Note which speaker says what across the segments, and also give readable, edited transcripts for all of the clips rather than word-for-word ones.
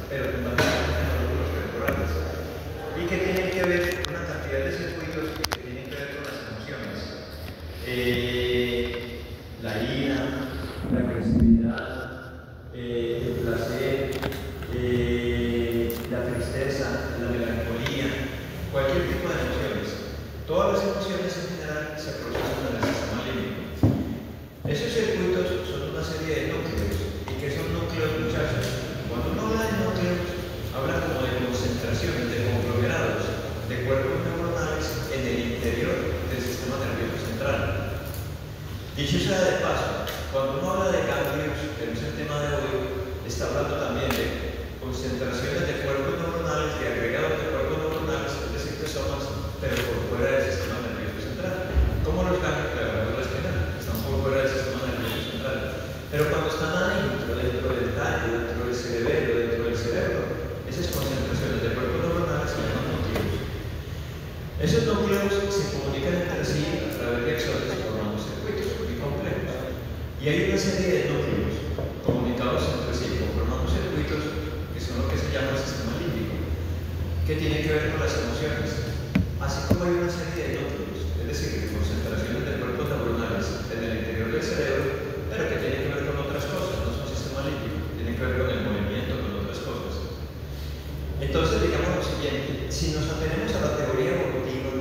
Speaker 1: pero fundamentalmente en los lóbulos temporales, y que tienen que ver con una cantidad de circuitos que tienen que ver con las emociones. La ira, la agresividad, el placer, la tristeza, la melancolía, cualquier tipo de emociones. Todas las emociones en general se procesan en el sistema límbico. Esos circuitos son una serie de núcleos. ¿Y qué son núcleos, muchachos? Cuando uno habla de núcleos, habla como de concentraciones, de conglomerados, de cuerpos neuronales en el interior del sistema nervioso central. Dicho sea de paso, cuando uno habla de ganglios, que no es el tema de hoy, está hablando también de concentraciones de cuerpos neuronales, de agregados de cuerpos neuronales, es decir, personas, pero por fuera del sistema nervioso central. Como los ganglios de la glándula espinal, están por fuera del sistema nervioso central. Pero cuando están adentro, dentro del tallo, dentro del cerebro, esas concentraciones de cuerpos neuronales se llaman núcleos. Esos núcleos se comunican entre sí a través de axones formando circuitos muy complejos. Y hay una serie de núcleos comunicados entre sí, formando circuitos que son lo que se llama el sistema límbico, que tienen que ver con las emociones. Así como hay una serie de núcleos, es decir, de concentraciones de cuerpos neuronales en el interior del cerebro, pero que tienen que ver con otras cosas, no son sistema límbico, tienen que ver con el movimiento, con otras cosas. Entonces, digamos lo siguiente, si nos atenemos a la teoría evolutiva,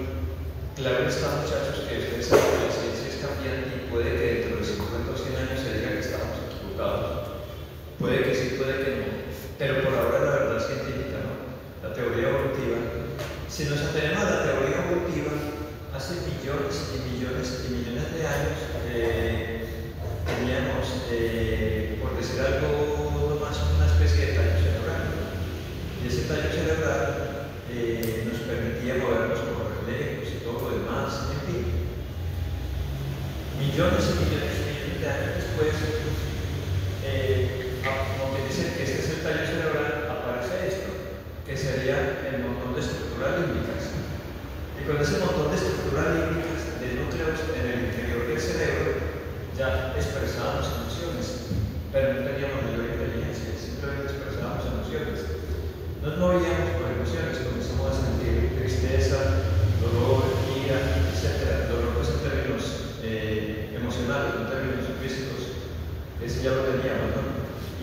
Speaker 1: claro está, muchachos, que ustedes saben que la ciencia es cambiante y puede que dentro de 50 o 100 años se diga que estamos equivocados. Puede que sí, puede que no. Pero por ahora la verdad científica, ¿no? La teoría evolutiva. Si nos atenemos a la teoría evolutiva, hace millones y millones y millones de años teníamos, por decir algo más, una especie de tallo cerebral. Y ese tallo cerebral nos permitía movernos como reflejos y todo lo demás, en fin. Millones y millones y millones de años después, como que dicen que este es el tallo cerebral, aparece esto, que sería el montón de estructuras límbicas. Y con ese montón de estructuras límbicas, de núcleos en el interior del cerebro, ya expresábamos emociones, pero no teníamos mayor inteligencia, simplemente expresábamos emociones. Nos movíamos por emociones, comenzamos a sentir tristeza, dolor, ira, etc. Dolor pues en términos emocionales, en términos físicos, ese ya lo teníamos, ¿no?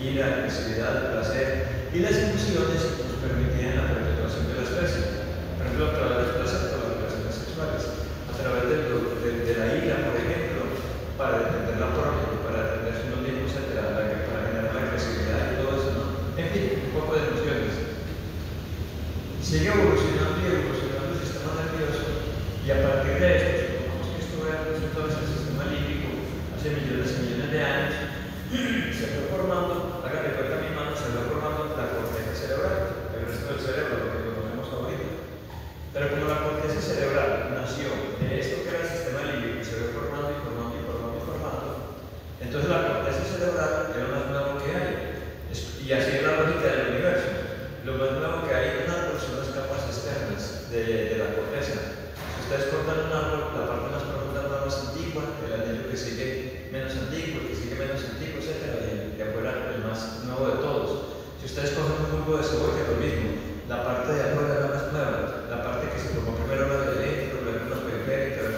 Speaker 1: Ira, agresividad, placer, y las emociones nos permitían la perpetuación de la especie. Por ejemplo, a través del placer, de las relaciones sexuales, a través de la ira, por ejemplo, para defender la prole, para defenderse uno mismo, etc., para generar la agresividad y todo eso, ¿no? En fin, un poco de emociones. Sigue evolucionando y evolucionando el sistema nervioso, y a partir de esto, supongamos que esto era el resultado del sistema límbico hace millones y millones de años, se fue formando, háganle cuenta a mi mano, se fue formando la corteza cerebral, el resto del cerebro, lo que conocemos ahorita. Pero como la corteza cerebral nació de esto que era el sistema límbico, se fue formando y formando y formando y formando, entonces la corteza cerebral es lo más nuevo que hay. Y así es la lógica del universo. Lo más nuevo que hay en un árbol son las capas externas de la corteza. Si ustedes cortan un árbol, la parte más profunda es la más antigua, el anillo que sigue menos antiguo, el que sigue menos antiguo, etc. Y de afuera el más nuevo de todos. Si ustedes cogen un bulbo de cebolla, lo mismo. La parte de afuera es la más nueva, la parte que se formó primero la de dentro, luego la periférica,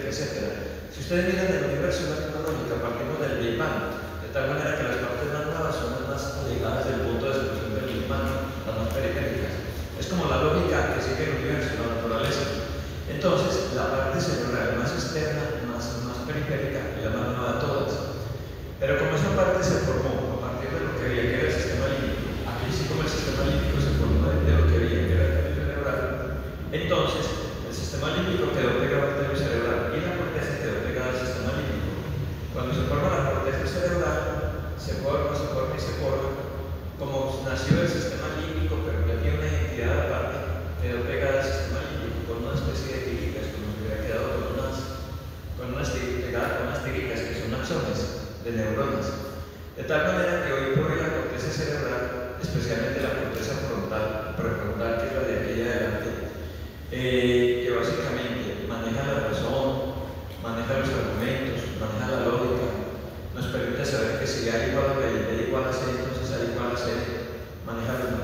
Speaker 1: etc. Si ustedes miran el universo en la misma lógica, partimos del Big Bang, de tal manera que las partes más nuevas son las más allegadas del punto de explosión del Big Bang, las más periféricas. Es como la lógica que sigue el universo, la naturaleza. Entonces, la parte cerebral más externa, más periférica, es la más nueva de todas. Pero como esa parte se formó a partir de lo que había que era el sistema límbico, aquí sí como el sistema límbico se formó de lo que había que era el tallo cerebral, entonces el sistema límbico quedó pegado al tallo cerebral y la corteza quedó pegada al sistema límbico. Cuando se forma la corteza cerebral, se forma, como nació el sistema límbico, pero ya tiene una identidad aparte, quedó pegada al sistema límbico con una especie de tiritas, como si hubiera quedado con unas tiritas que son axones de neuronas. De tal manera que hoy por hoy la corteza cerebral, especialmente la corteza prefrontal, que es la de aquí adelante, que básicamente maneja la razón, maneja los argumentos, maneja la lógica, nos permite saber que si A igual a B y B igual a C, entonces A igual a C, maneja los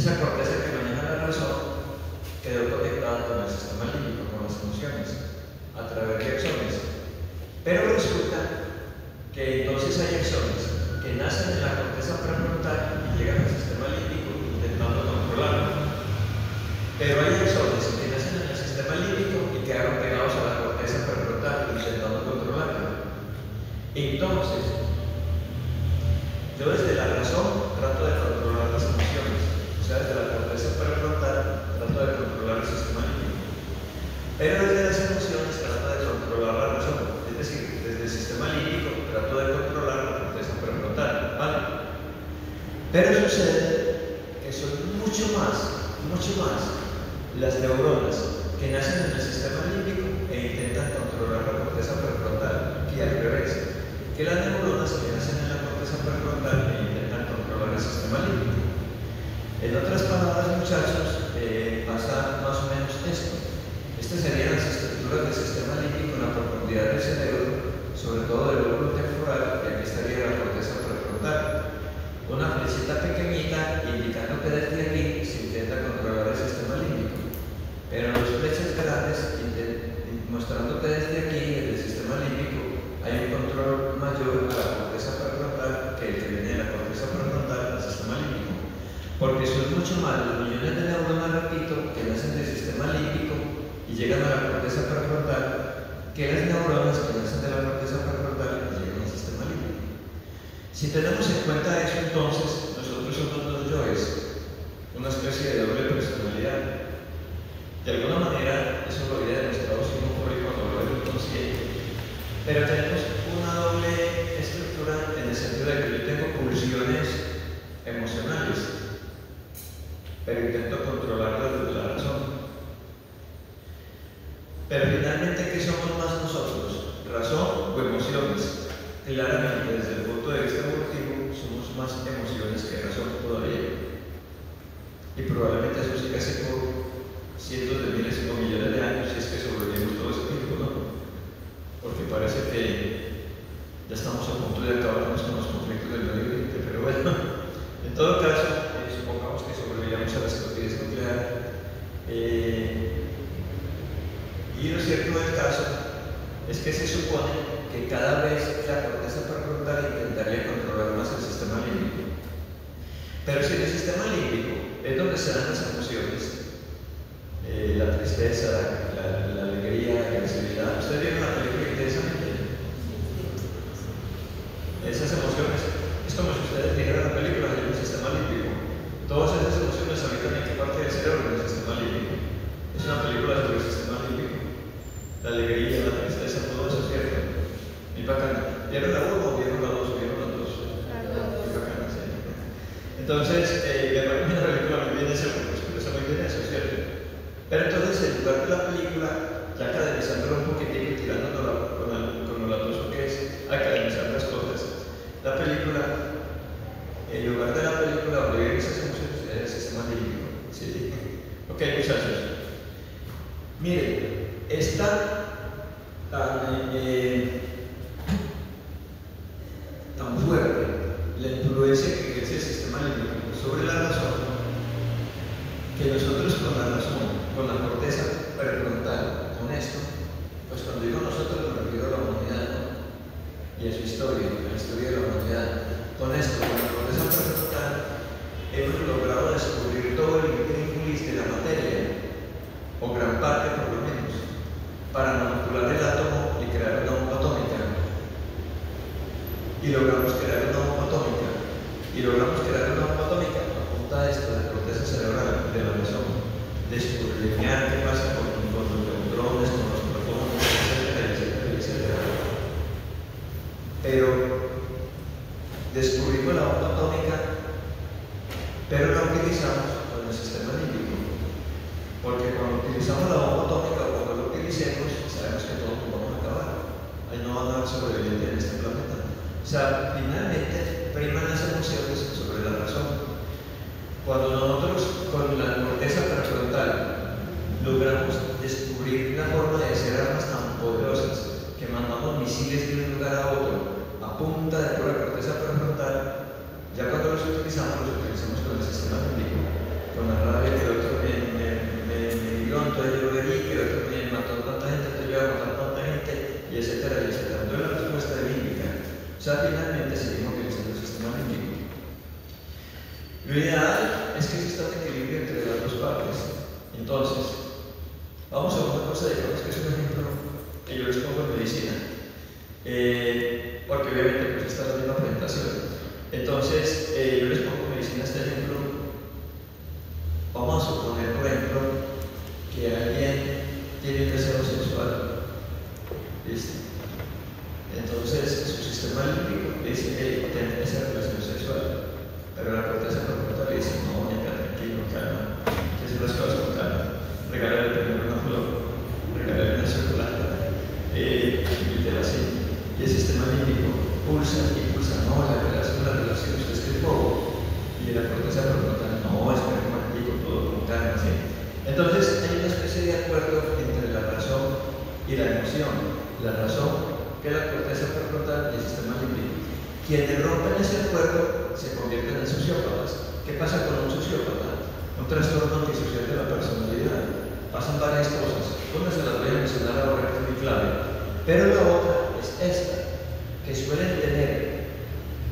Speaker 1: Esa corteza que maneja la razón quedó conectada con el sistema límbico, con las emociones, a través de axones. Pero resulta que entonces hay axones que nacen en la corteza prefrontal y llegan al sistema límbico intentando controlarlo. Pero hay axones que nacen en el sistema límbico y quedaron pegados a la corteza prefrontal intentando controlarlo. Entonces, yo desde la razón trato de controlar las emociones, o sea, desde la corteza prefrontal trato de controlar el sistema límbico. Pero desde las emociones trato de controlar la razón, es decir, desde el sistema límbico trato de controlar la corteza prefrontal, ¿vale? Pero sucede que son mucho más las neuronas que nacen en el sistema límbico e intentan controlar la corteza prefrontal, que al revés, que las neuronas que nacen en la corteza prefrontal e intentan controlar el sistema límbico. En otras palabras, muchachos, pasa más o menos esto. Estas serían las estructuras del sistema límbico en la profundidad del cerebro, sobre todo del lóbulo temporal, y aquí estaría la corteza prefrontal. Una flechita pequeñita indicando que desde aquí se intenta controlar el sistema límbico, pero dos flechas grandes mostrando que desde aquí, desde el sistema límbico, hay un control mayor a la corteza prefrontal que el que viene de la corteza prefrontal al sistema límbico, porque son mucho más los millones de neuronas, repito, que nacen del sistema límbico y llegan a la corteza prefrontal, que las neuronas que nacen de la corteza prefrontal y llegan al sistema límbico. Si tenemos en cuenta eso, entonces nosotros somos dos yoes, una especie de doble personalidad. De alguna manera, eso lo había demostrado Sigmund Freud cuando habló del inconsciente, pero tenemos una doble estructura en el sentido de que yo tengo pulsiones emocionales, pero intento controlarlas desde la razón. Pero finalmente, ¿qué somos más nosotros? ¿Razón o emociones? Claramente, desde el punto de vista evolutivo, somos más emociones que razón todavía. Y probablemente eso siga así por cientos de miles o millones de años, si es que sobrevivimos todo ese tiempo, ¿no? Porque parece que ya estamos a punto de acabarnos con los conflictos del medio ambiente, pero bueno, en todo caso, supongamos que sobrevivamos a la estupidez nuclear. Y lo cierto del caso es que se supone que cada vez la corteza prefrontal intentaría controlar más el sistema límbico. Pero si en el sistema límbico es donde se dan las emociones, la tristeza, la alegría, la agresividad. ¿Ustedes vieron la película Intensamente? Esas emociones, es como si ustedes vieran la película en el sistema límbico. Todas esas emociones habitan en qué parte del cerebro, en el sistema límbico. Es una película sobre el sistema límbico. La alegría, la tristeza, todo eso es cierto. Muy bacana. ¿Vieron la 1 o vieron la 2? ¿Vieron la 2? Muy bacana, sí. Entonces, me parece una película muy bien esa, porque expresa muy bien eso, es cierto. Pero entonces, en lugar de la película, ya academizándolo un poquitito y tirándolo con lo latoso que es academizar las cosas, la película, en lugar de la película donde viven esas emociones, es el sistema límbico. ¿Sí? Ok, muchachos. Miren, está tan fuerte la influencia que ejerce el sistema límbico sobre la razón, que nosotros con la razón, con la corteza prefrontal, con esto, pues cuando digo nosotros me refiero a la humanidad, ¿no? Y a su historia, a la historia de la humanidad. Con esto, con la corteza prefrontal, hemos logrado descubrir todo el intríngulis de la materia, o gran parte por lo menos, para manipular el átomo y crear una bomba atómica. Y logramos crear una bomba atómica. Y logramos crear una bomba atómica a punta de esto, de la corteza cerebral, de la razón, de escudriñar qué pasa con los neutrones, con los protones, etcétera. Pero descubrimos la bomba atómica, pero la utilizamos con el sistema límbico. Porque cuando utilizamos la bomba atómica o cuando lo utilicemos, sabemos que todos nos vamos a acabar. Ahí no va a haber sobreviviente en este planeta. O sea, finalmente priman las emociones sobre la razón. Cuando nosotros con la corteza prefrontal logramos descubrir una forma de hacer armas tan poderosas que mandamos misiles de un lugar a otro a punta de pura corteza prefrontal, ya cuando los utilizamos con el sistema límbico. con la rabia que el otro me dio, entonces yo le di, que el otro me mató a tanta gente, entonces yo voy a matar a tanta gente, y etcétera, y etcétera. Entonces la respuesta es límbica. O sea, finalmente seguimos utilizando el sistema límbico. Lo ideal es que exista un equilibrio entre las dos partes. Entonces, vamos a una cosa, digamos que es un ejemplo que yo les pongo en medicina, porque obviamente pues esta es la misma presentación. Entonces, yo les pongo en medicina este ejemplo. Vamos a suponer, por ejemplo, que alguien tiene un deseo sexual. ¿Listo? Entonces, su sistema límbico le dice, hey, ten esa relación sexual. Pero la corteza prefrontal le dice, no, venga, tranquilo, calma, que hacer las cosas con calma. Regálale primero una flor, regálale una chocolate, invítela así. Y el sistema límbico pulsa y pulsa, no, la relación, usted es que es bobo. Y la corteza prefrontal, no, espera un momentico, todo con calma, ¿sí? Entonces, hay una especie de acuerdo entre la razón y la emoción. La razón, que es la corteza prefrontal, y el sistema límbico. Quienes rompen ese acuerdo se convierten en sociópatas. ¿Qué pasa con un sociópata? Un trastorno antisocial de la personalidad. Pasan varias cosas. Una se las voy a mencionar ahora, que es muy clave. Pero la otra es esta, que suelen tener,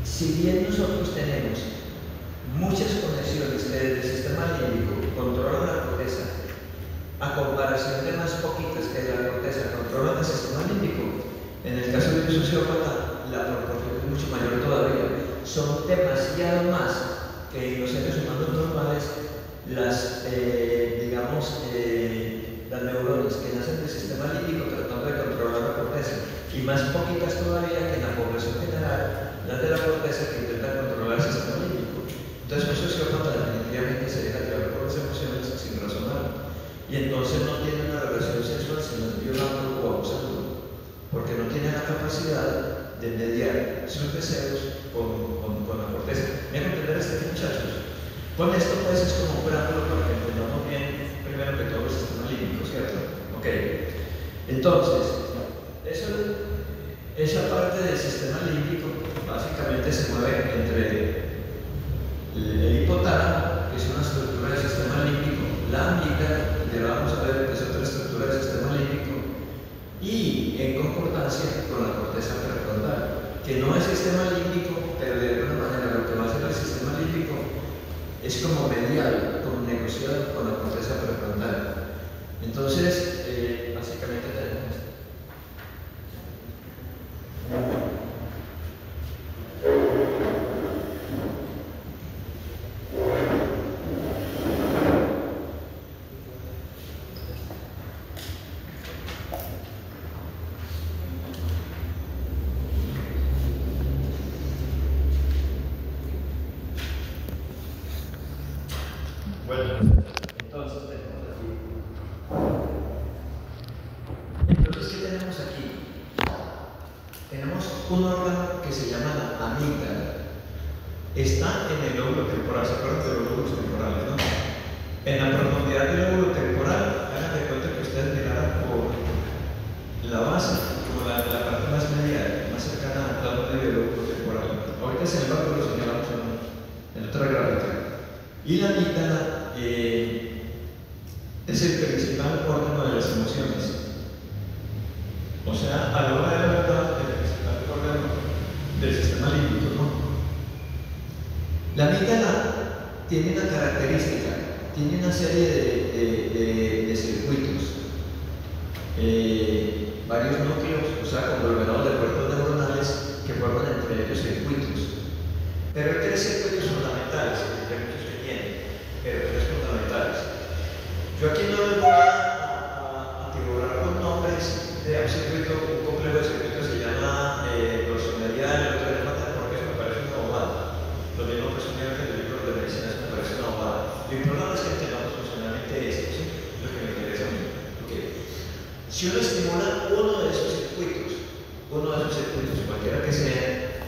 Speaker 1: si bien nosotros tenemos muchas conexiones que desde el sistema límbico controlan la corteza, a comparación de más poquitas que de la corteza controlan el sistema límbico, en el caso de un sociópata, la proporción es mucho mayor todavía. Son demasiado más que en los seres humanos normales las, las neuronas que nacen del sistema límbico tratando de controlar la corteza, y más poquitas todavía que en la población general, las de la corteza que intentan controlar el sistema límbico. Entonces un sociópata definitivamente se deja llevar por las emociones sin razonar, y entonces no tiene una relación sexual sino violando o abusando, porque no tiene la capacidad de mediar sus deseos con la corteza. ¿Me van a entender este, muchachos? Con esto pues es como un preámbulo para que entendamos bien, primero que todo, el sistema límbico, ¿cierto? Ok. Entonces, esa parte del sistema límbico básicamente se mueve entre el hipotálamo, que es una estructura del sistema límbico, la amígdala, que ya vamos a ver que es otra estructura del sistema límbico, y en concordancia con la corteza prefrontal, que no es sistema límbico, pero de alguna manera lo que va a hacer el sistema límbico es como mediar, como negociar con la corteza prefrontal. Entonces, básicamente tenemos esto. Bueno, entonces tenemos aquí. Entonces, ¿qué tenemos aquí? Tenemos un órgano que se llama la amígdala. Está en el lóbulo temporal. ¿Se acuerdan de los lóbulos temporales, no? En la profundidad del lóbulo temporal, hagan de cuenta que ustedes miraran por la base, como la parte más media, más cercana al lado medio del lóbulo temporal. Ahorita, sin embargo, lo señalamos en otra gráfica. Y la amígdala es el principal órgano de las emociones. O sea, a la hora de la verdad, el principal órgano del sistema límbico, ¿no? La amígdala tiene una característica, tiene una serie de circuitos, varios núcleos, o sea, conglomerados de puertos neuronales que forman entre ellos circuitos. Pero hay tres circuitos fundamentales, que muchos que tienen, pero tres fundamentales. Yo aquí no les voy a figurar con nombres de un circuito, un complejo de circuitos se llama dorsomedial, el otro elefante, porque eso me parece una bobada. Lo mismo que son en el libro de medicina, eso me parece una bobada. Lo importante es que entendamos funcionalmente esto, ¿sí? Lo que me interesa a mí. Okay. Si uno estimula uno de esos circuitos, cualquiera que sea,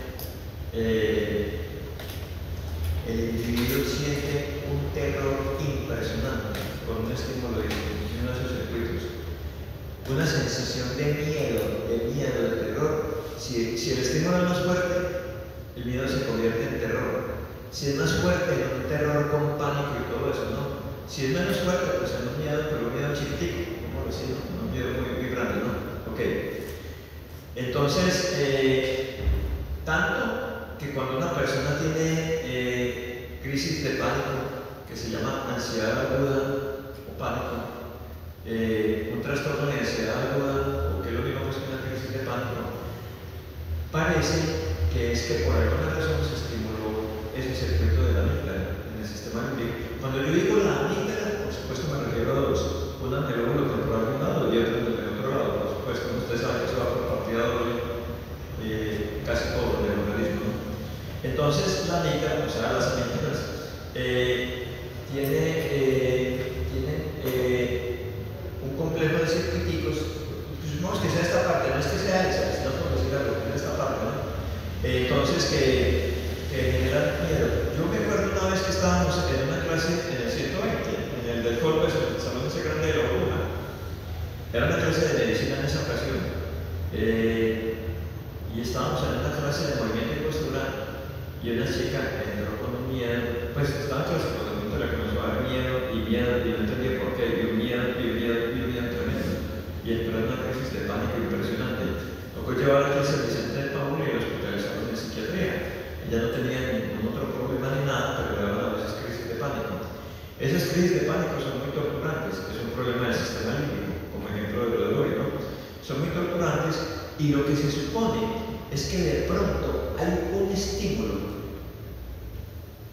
Speaker 1: el individuo siente un terror impresionante con un estímulo de uno de esos circuitos. Una sensación de miedo, de terror. Si el estímulo es más fuerte, el miedo se convierte en terror. si es más fuerte en un terror con pánico y todo eso, ¿no? Si es menos fuerte, pues en un miedo, pero un miedo chiquitico, como decir, un miedo muy grande, ¿no? Ok. Entonces, tanto que cuando una persona tiene crisis de pánico, que se llama ansiedad aguda o pánico, un trastorno de ansiedad aguda, o que es lo mismo que una crisis de pánico, parece que es que por alguna razón se estimuló ese circuito de la amígdala en el sistema límbico. Cuando yo digo la amígdala, por supuesto me refiero a dos, una en el lóbulo temporal de un lado y otra en el otro lado, por supuesto. Ustedes saben que eso va por partida doble, casi todo el organismo. Entonces la amígdala, o sea, las amígdalas, tiene un complejo de circuiticos. Supongamos que sea esta parte, no es que sea esa, sino por decir algo, que es esta parte, ¿no? Entonces que generan miedo. Yo me acuerdo una vez que estábamos en una clase en el 120, en el del Colbes, en el salón ese grande de la Bruja. Era una clase de medicina en esa ocasión. Y estábamos en una clase de movimiento y postura, y una chica entró con un miedo, pues estaba en clase, por el momento le comenzó a dar miedo, y no entendía por qué, y un miedo tremendo. Y entró en una crisis de pánico impresionante. Tocó llevar a clase al Vicente de Paúl y hospitalizarlo en psiquiatría. Ella no tenía ningún otro problema ni nada, pero le daban a veces crisis de pánico. Esas crisis de pánico son muy torturantes, es un problema del sistema límbico, como ejemplo de lo de Lori, ¿no? Son muy torturantes y lo que se supone es que de pronto hay un estímulo.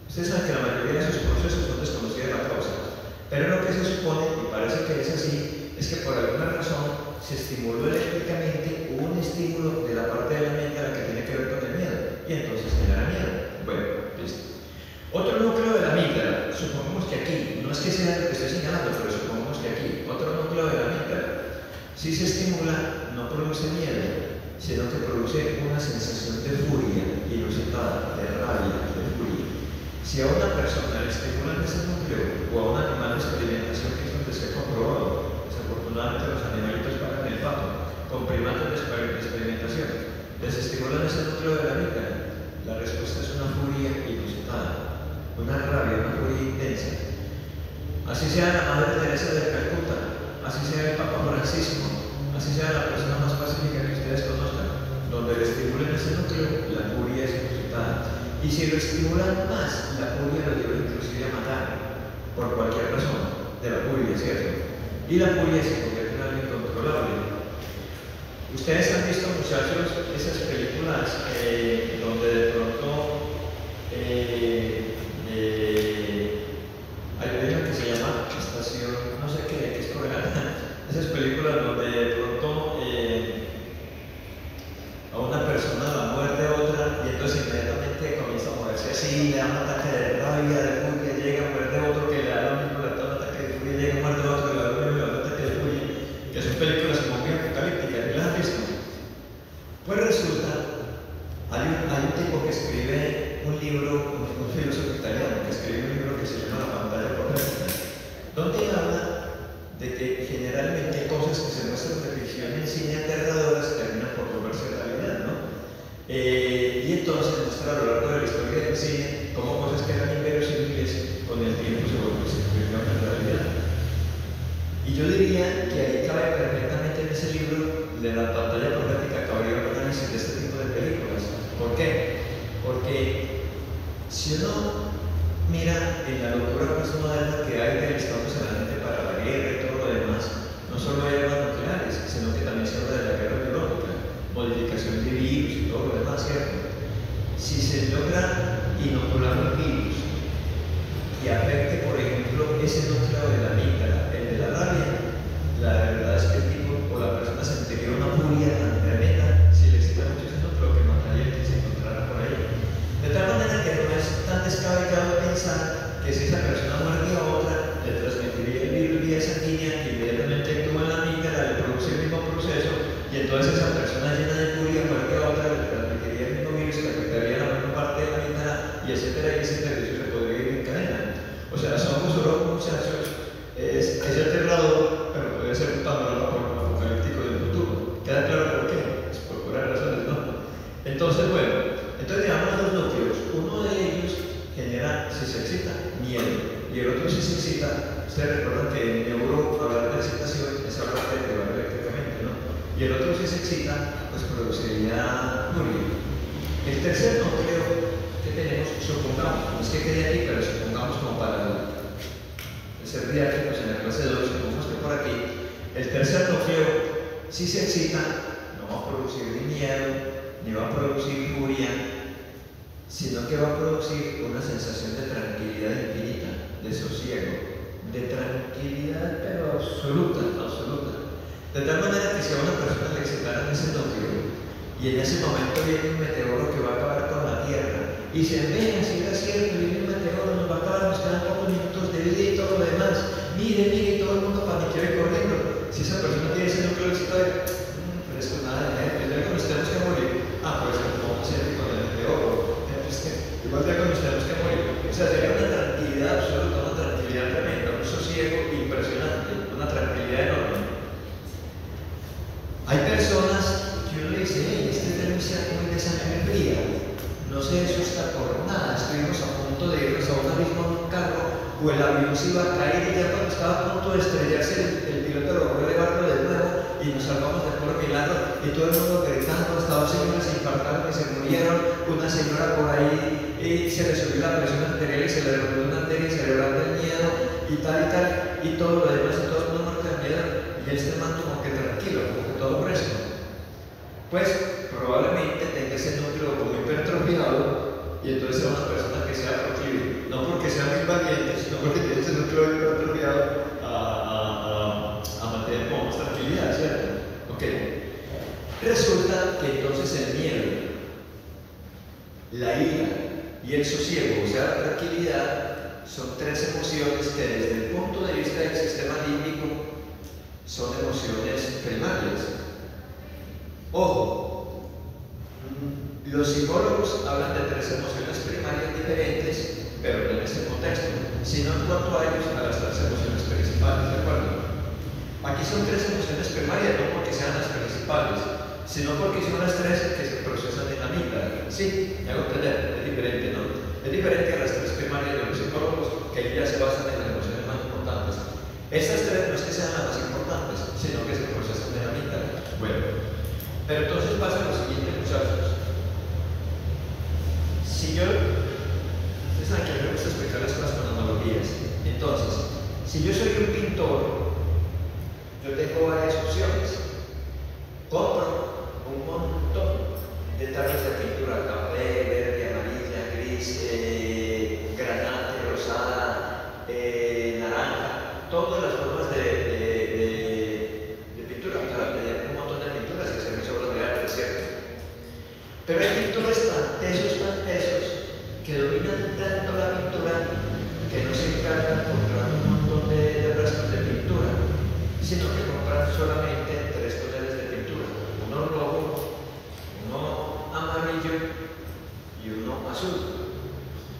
Speaker 1: Ustedes saben que la mayoría de esos procesos son desconocidos de la causa, pero lo que se supone, y parece que es así, es que por alguna razón se estimuló eléctricamente, hubo un estímulo de la parte de la amígdala que tiene que ver con el miedo, y entonces genera miedo. Bueno, listo. Otro núcleo de la amígdala, supongamos que aquí, no es que sea lo que estoy señalando, pero supongamos que aquí, otro núcleo de la amígdala, si se estimula, no produce miedo, sino que produce una sensación de furia inusitada, de rabia, de furia. Si a una persona le estimulan ese núcleo, o a un animal de experimentación, que es donde se ha comprobado, desafortunadamente los animalitos pagan el pato, con primates de experimentación, les estimulan ese núcleo de la amígdala, la respuesta es una furia inusitada, una rabia, una furia intensa. Así sea la Madre Teresa de Calcuta, así sea el Papa Francisco, así sea la persona más pacífica que ustedes conozcan, donde le estimulen ese núcleo, la furia es inusitada. Y si lo estimulan más, la furia lo lleva inclusive a matar, por cualquier razón, de la furia, ¿cierto? Y la furia se convierte en algo incontrolable. Ustedes han visto, muchachos, esas películas donde de pronto hay una que se llama Estación, no sé qué, que es coreana. Esas películas donde de pronto a una persona la muerde a otra y entonces inmediatamente comienza a moverse así, le da un ataque de rabia, de furia, llega a muerde a otro que le da lo mismo, le da un ataque de furia, llega a muerde a otro, le da lo mismo, le da un ataque de furia, que son películas como muy apocalípticas. ¿Y las han visto? Pues resulta, hay un tipo que escribe un libro, un filósofo italiano, que escribe un libro que se llama La pantalla profética, donde habla de que generalmente cosas que se muestran de ficción en cine aterradoras terminan por volverse realidad, ¿no? Y entonces muestra a lo largo de la historia del cine cómo cosas que eran inverosímiles con el tiempo se volvieron en realidad. Y yo diría que ahí cabe perfectamente en ese libro de La pantalla profética, cabría un análisis de este tipo de películas. ¿Por qué? Porque si uno mira en la locura postmoderna que hay alistándose a la gente para la guerra y todo lo demás, no solo hay armas nucleares, sino que también se habla de la guerra biológica, modificación de virus y todo lo demás, ¿cierto? Si se logra inocular un virus que afecte, por ejemplo, ese núcleo de la amígdala, el de la rabia, la verdad es que el tipo o la persona sentiría una furia tan tremenda si le excita mucho ese núcleo que mataría el que se encontrara por ahí. De tal manera que no es tan descabellado pensar que si esa persona muerde a otra, le transmitiría el virus vía sanguínea, que inmediatamente actúa en la amígdala, le produce el mismo proceso, y entonces esa persona llena de furia muerde a otra, le transmitiría el mismo virus que afectaría a la misma parte de la amígdala, y etcétera, y ese servicio se podría ir en cadena. O sea, somos solo muchachos, es aterrador, pero puede ser un panorama apocalíptico del futuro. ¿Queda claro por qué? Pues por puras razones, ¿no? Entonces, bueno, digamos dos núcleos. Uno de ellos genera genera, si se excita, miedo. Y el otro, si se excita, ustedes recuerdan que en neuro hablar de excitación es hablar de activar eléctricamente, ¿no? Y el otro, si se excita, pues produciría nuria. El tercer núcleo que tenemos, supongamos, no es que quede aquí, pero supongamos como para ser didácticos en la clase 2, supongamos que por aquí, el tercer núcleo, si se excita, no va a producir ni miedo, ni va a producir furia, sino que va a producir una sensación de tranquilidad infinita, de sosiego, de tranquilidad, pero absoluta, absoluta. De tal manera que si a una persona le excitaran ese núcleo, y en ese momento viene un meteoro que va a acabar con la Tierra, y se ven, si era cierto, viene un meteoro, nos va a acabar, nos quedan pocos minutos de vida y todo lo demás, mire, mire, y todo el mundo paniquea y corriendo. Si esa persona tiene ese núcleo excitado, fresco nada, primero que nos tenemos que morir. Pues como se hace con el meteoro, igual ya que nos tenemos que morir. O sea, sería una tranquilidad absoluta, una tranquilidad tremenda, un sosiego impresionante, una tranquilidad enorme. Hay personas que uno le dice, hey, este denuncia muy de sangre fría, no se asusta por nada, estuvimos a punto de irnos a un abismo en un carro, o el avión se iba a caer y ya cuando estaba a punto de estrellarse el piloto logró elevarlo de nuevo y nos salvamos de puro milagro, y todo el mundo gritando, hasta dos señoras se infartaron y se murieron, una señora por ahí y se le subió la presión arterial y se le rompió una arteria cerebral del miedo y tal, y todo lo demás, y todo el mundo muerto de miedo, y este man como que tranquilo, como que todo fresco. Pues probablemente tenga ese núcleo como hipertrofiado y entonces sea una persona que sea proclive, no porque sea muy valiente, sino porque tiene ese núcleo hipertrofiado a mantener como más tranquilidad, ¿cierto? Ok. Resulta que entonces el miedo, la ira y el sosiego, o sea, la tranquilidad, son tres emociones que desde el punto de vista del sistema límbico son emociones primarias. Ojo, los psicólogos hablan de tres emociones primarias diferentes, pero no en este contexto, sino en cuanto a ellos, a las tres emociones principales, ¿de acuerdo? Aquí son tres emociones primarias, no porque sean las principales, sino porque son las tres que se procesan en la amígdala. Sí, me hago entender, es diferente, ¿no? Es diferente a las tres primarias de los psicólogos, que ya se basan en las emociones más importantes. Estas tres no es que sean las más importantes, sino que se procesan en la amígdala. Bueno. Pero entonces pasa lo siguiente, muchachos. Si yo, ustedes saben que a mí me gusta explicar las cosas con analogías. Entonces, si yo soy un pintor, yo tengo varias opciones. Compro un montón de tallas de pintura: café, verde, amarilla, gris, granate, rosada, naranja, todas las formas de pintura. Un montón de pinturas y hacer mis obras de arte, ¿cierto? Pero hay pintores tan tesos, que dominan tanto la pintura que no se encargan de comprar un montón de restos de pintura, sino que compran solamente tres colores de pintura: uno rojo, uno amarillo y uno azul,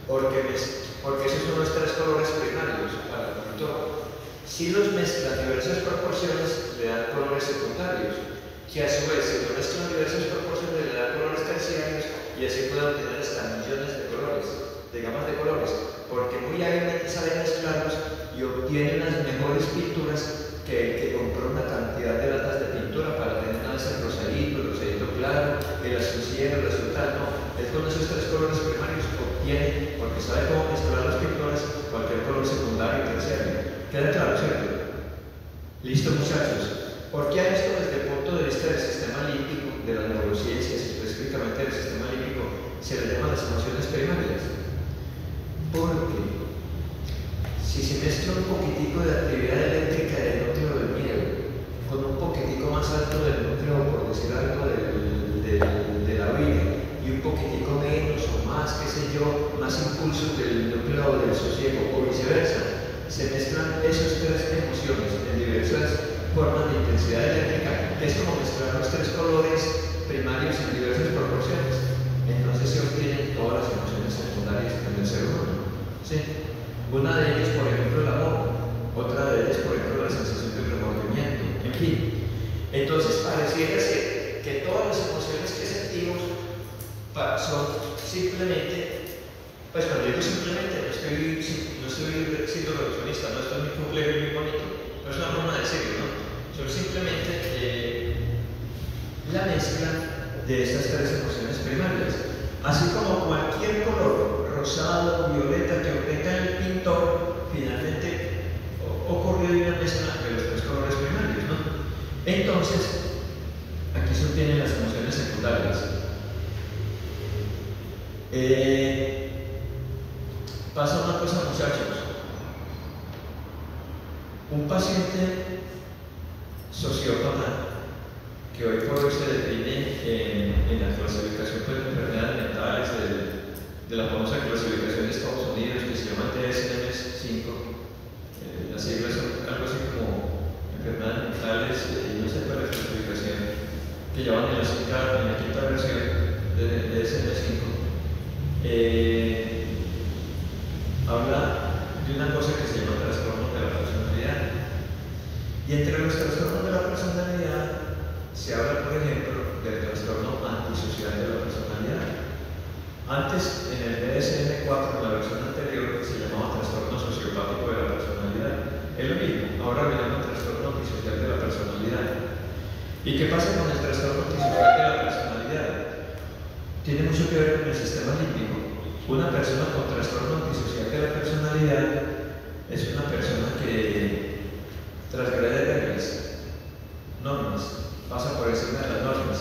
Speaker 1: porque esos son los tres colores primarios para el pintor. Si los mezclan en diversas proporciones, le dan colores secundarios, que a su vez, si los mezclan en diversas proporciones, le dan colores terciarios, y así puede obtener hasta millones de colores, de gamas de colores, porque muy hábilmente saben mezclarlos y obtienen las mejores pinturas que el que compró una cantidad de latas de pintura para tener una vez el rosadito claro, el azul cielo, el azul tal, no. Es con esos tres colores primarios obtiene, porque sabe cómo mezclar las pinturas, cualquier color secundario y terciario. ¿Queda claro, cierto? Listo, muchachos. ¿Por qué a esto desde el punto de vista del sistema límbico, de las neurociencias, específicamente del sistema límbico, se le llaman las emociones primarias? Porque si se mezcla un poquitico de actividad eléctrica del núcleo del miedo con un poquitico más alto del núcleo, por decir algo, de la vida, y un poquitico menos o más, qué sé yo, más impulsos del núcleo del sosiego o viceversa, se mezclan esas tres emociones en diversas formas de intensidad eléctrica, que es como mezclar los tres colores primarios en diversas proporciones. Entonces se obtienen todas las emociones secundarias en el ser humano. ¿Sí? Una de ellas, por ejemplo, el amor; otra de ellas, por ejemplo, la sensación de remordimiento. En fin, entonces pareciera ser que todas las emociones que sentimos son simplemente Pues cuando digo simplemente, no estoy siendo reduccionista, no estoy muy complejo y muy bonito, no es una forma de decirlo, ¿no? Son simplemente la mezcla de estas tres emociones primarias. Así como cualquier color, rosado, violeta, que obtenga el pintor, finalmente ocurrió una mezcla de los tres colores primarios, ¿no? Entonces, aquí se obtienen las emociones secundarias. Pasa una cosa, muchachos. Un paciente sociópata que hoy por hoy se define en la clasificación de enfermedades mentales de la famosa clasificación de Estados Unidos que se llama DSM-5. Las siglas son algo así como enfermedades mentales, no sé cuál es la clasificación que llevan en la quinta versión de DSM-5. Habla de una cosa que se llama trastorno de la personalidad. Y entre los trastornos de la personalidad se habla, por ejemplo, del trastorno antisocial de la personalidad. Antes, en el DSM-4, en la versión anterior, se llamaba trastorno sociopático de la personalidad. Es lo mismo, ahora le llaman trastorno antisocial de la personalidad. ¿Y qué pasa con el trastorno antisocial de la personalidad? Tiene mucho que ver con el sistema límbico. Una persona con trastorno antisocial de la personalidad es una persona que transgrede reglas, normas, pasa por encima de las normas.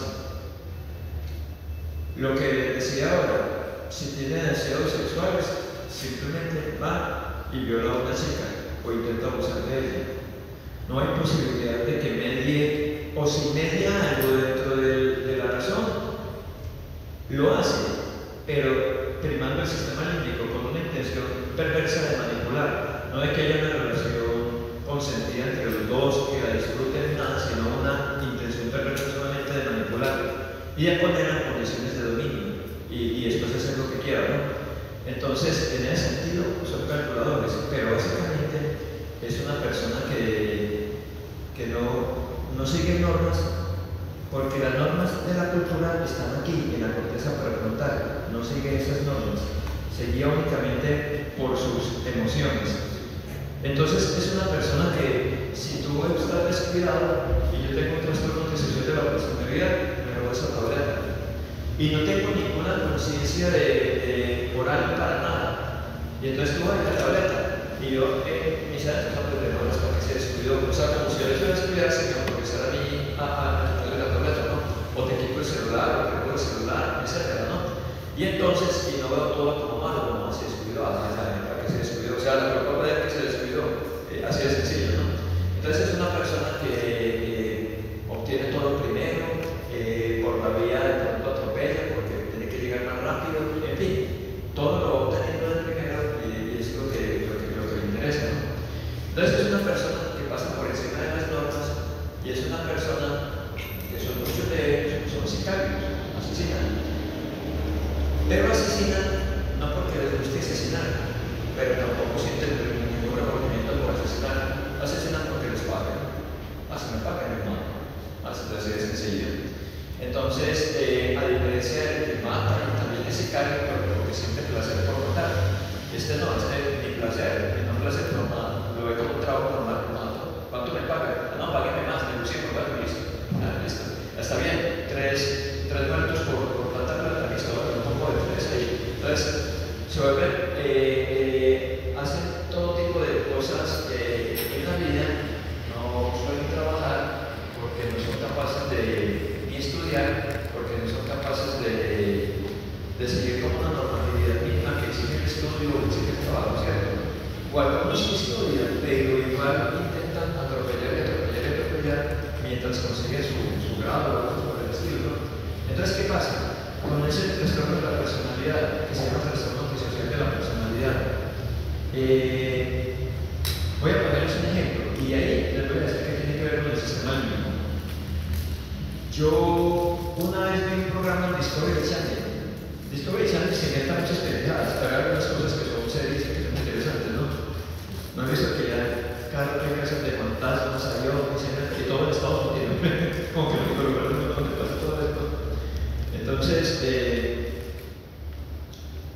Speaker 1: Lo que decía ahora, si tiene deseos sexuales, simplemente va y viola a una chica o intenta abusar de ella. No hay posibilidad de que medie, o si media algo dentro de la razón, lo hace, pero primando el sistema límbico con una intención perversa de manipular, no de que haya una relación consentida entre los dos, que la disfruten nada, sino una intención perversa solamente de manipular y de poner en condiciones de dominio y después hacer lo que quiera, ¿no? Entonces, en ese sentido, son calculadores, pero básicamente es una persona que no sigue normas, porque las normas de la cultura están aquí, en la corteza prefrontal, no sigue esas normas, se guía únicamente por sus emociones. Entonces es una persona que, si tú estás descuidado y yo tengo un trastorno antisocial de la personalidad, me robo esa tableta y no tengo ninguna conciencia de moral para nada, y entonces tú vas a la tableta y yo mis años no aprendí para que se descuidó, o sea, como si yo le fuera a descuidar, se me va a empezar a mí a quitarle la tableta, ¿no? O te quito el celular, o te pongo el celular, etc., ¿no? Y entonces, y no veo todo como malo, no, se descuidó, ¿para qué se descuidó? O sea, la culpa de que se descuidó, así de sencillo, ¿no? Entonces es una persona que obtiene todo primero, por la vía de pronto atropella, porque tiene que llegar más rápido, en fin, todo lo obteniendo de primero y es lo que le interesa, ¿no? Entonces es una persona que pasa por encima de las normas y es una persona que son muchos de ellos, son sicarios, asesinan. Pero asesinan no porque les guste asesinar, pero tampoco sienten ningún remordimiento por asesinar. Asesinan porque les pagan. Así me pagan, hermano. Así de sencillo. Entonces, a diferencia del que mata y también es sicario, porque siente placer por matar. Ni placer, ni no placer por matar. Lo ve como un trabajo normal, mato. ¿Cuánto me pagan? No, págueme más, negocié por algo, listo. Listo. Está bien, tres muertos por tanta plata, listo, un poco de tres ahí. Entonces, se vuelven, hacen todo tipo de cosas en la vida, no suelen trabajar porque no son capaces de ni estudiar, porque no son capaces de seguir como una normatividad mínima que exige el estudio o exige el trabajo, ¿cierto? O algunos estudian, pero igual intentan atropellar mientras consiguen su grado o algo por el estilo, ¿no? Entonces, ¿qué pasa? Con ese trastorno de la personalidad, que se llama trastorno antisocial de la personalidad, voy a ponerles un ejemplo y ahí les voy a decir que tiene que ver con el sistema límbico. Yo una vez vi un programa en Discovery Channel. Discovery Channel se inventa muchas pendejadas, pero hay algunas cosas que son serias y que son interesantes, ¿no? No he visto que ya cada vez casos de fantasmas, aviones, y todo en Estados Unidos, como que el lugar donde pasa todo esto. Entonces,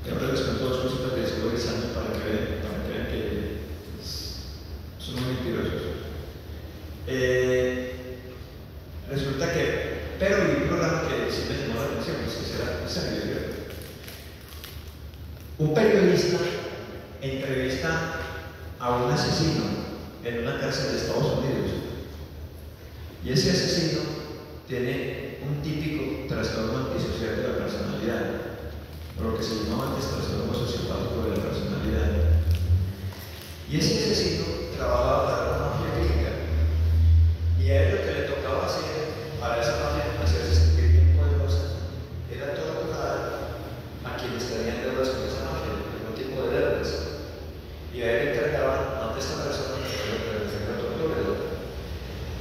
Speaker 1: ahora les cuento dos cositas entrevista a un asesino en una cárcel de Estados Unidos. Y ese asesino tiene un típico trastorno antisocial de la personalidad, o lo que se llamaba antes trastorno sociopático de la personalidad. Y ese asesino trabajaba para una mafia gringa. Y a él lo que le tocaba hacer para esa mafia, hacerse sentir bien poderosa, era torturar a quienes tenían deudas con esa mafia, algún tipo de deudas. Y a él le encargaban ante esta persona que la tortura.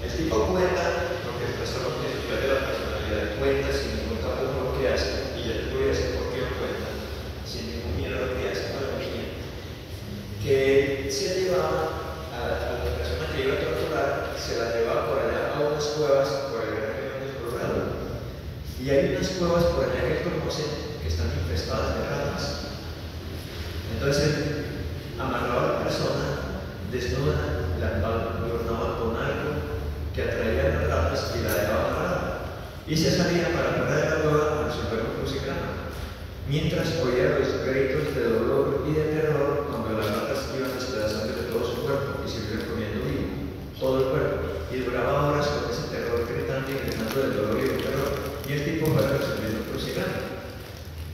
Speaker 1: El tipo cuenta, porque el trastorno antisocial de la personalidad cuenta sin ningún tabú lo que hace, y ya te voy a decir por qué lo cuenta, sin ningún miedo a lo que hace con la niña, que se llevaba a la persona que iba a torturar, se la llevaba por allá a unas cuevas por el Gran Cañón del Colorado. Y hay unas cuevas por allá que conocen que están infestadas de ratas. Entonces amarraba a la persona desnuda, la adornaba con algo que atraía a las ratas y la dejaba amarrada. Y se salía para fuera de la cueva a resolver un crucigrama, mientras oía los gritos de dolor y de terror cuando las ratas iban despedazando de todo su cuerpo y se iban comiendo vivo, todo el cuerpo, y duraba horas con ese terror gritando y gritando del dolor y del terror, y el tipo fue resolviendo el crucigrama.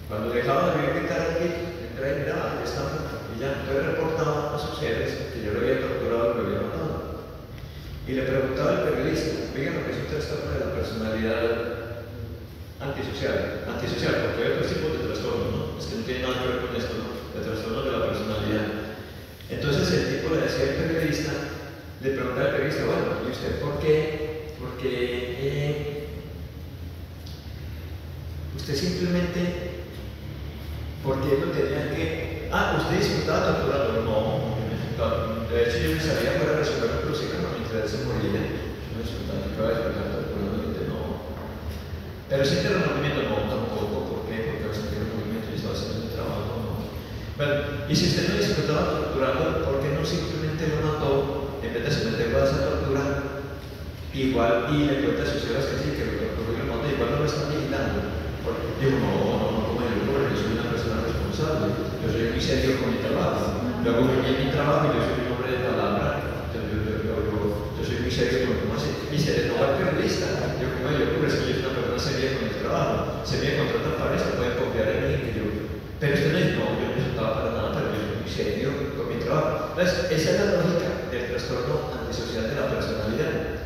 Speaker 1: Cuando dejaba de gritar al tipo, entraba y miraba, ya está muerto, y ya entonces reportaba a sus jefes que yo lo había torturado y lo había matado. Y le preguntaba al periodista, oigan, lo que es un trastorno de la personalidad antisocial, porque hay otros tipos de trastornos, ¿no? Es que no tiene nada que ver con esto, ¿no? De trastornos de la personalidad. Entonces el tipo le decía al periodista, le preguntaba al periodista, bueno, ¿y usted por qué? Usted simplemente, ¿por qué no tenía que? ¿Usted disfrutaba torturando? No, de hecho yo me salía para resolver un crucigrama mientras él se moría. Yo me disfrutaba, yo iba a disfrutar torturando gente, no. Pero sí el remordimiento, no, tampoco. ¿Por qué? Porque a sentir remordimiento y estaba haciendo el trabajo, no. Bueno, y si usted no disfrutaba torturando, ¿por qué no simplemente lo mató en vez de someterlo a esa tortura? Igual, y le cuenta a sus hijas que sí, que lo torturó y lo mató, igual no lo están vigilando. Porque digo, no, como yo soy una persona responsable, yo soy muy serio con mi trabajo, yo hago muy bien mi trabajo y yo soy un hombre de palabra, yo soy muy serio con cómo hace, y se le toma el periodista, yo es que yo soy una persona seria con mi trabajo, se me contratan para esto, pueden confiar en mí, que yo, pero usted no dice, no, yo no resultaba para nada, pero yo soy muy serio con mi trabajo. Entonces, esa es la lógica del trastorno antisocial de la personalidad.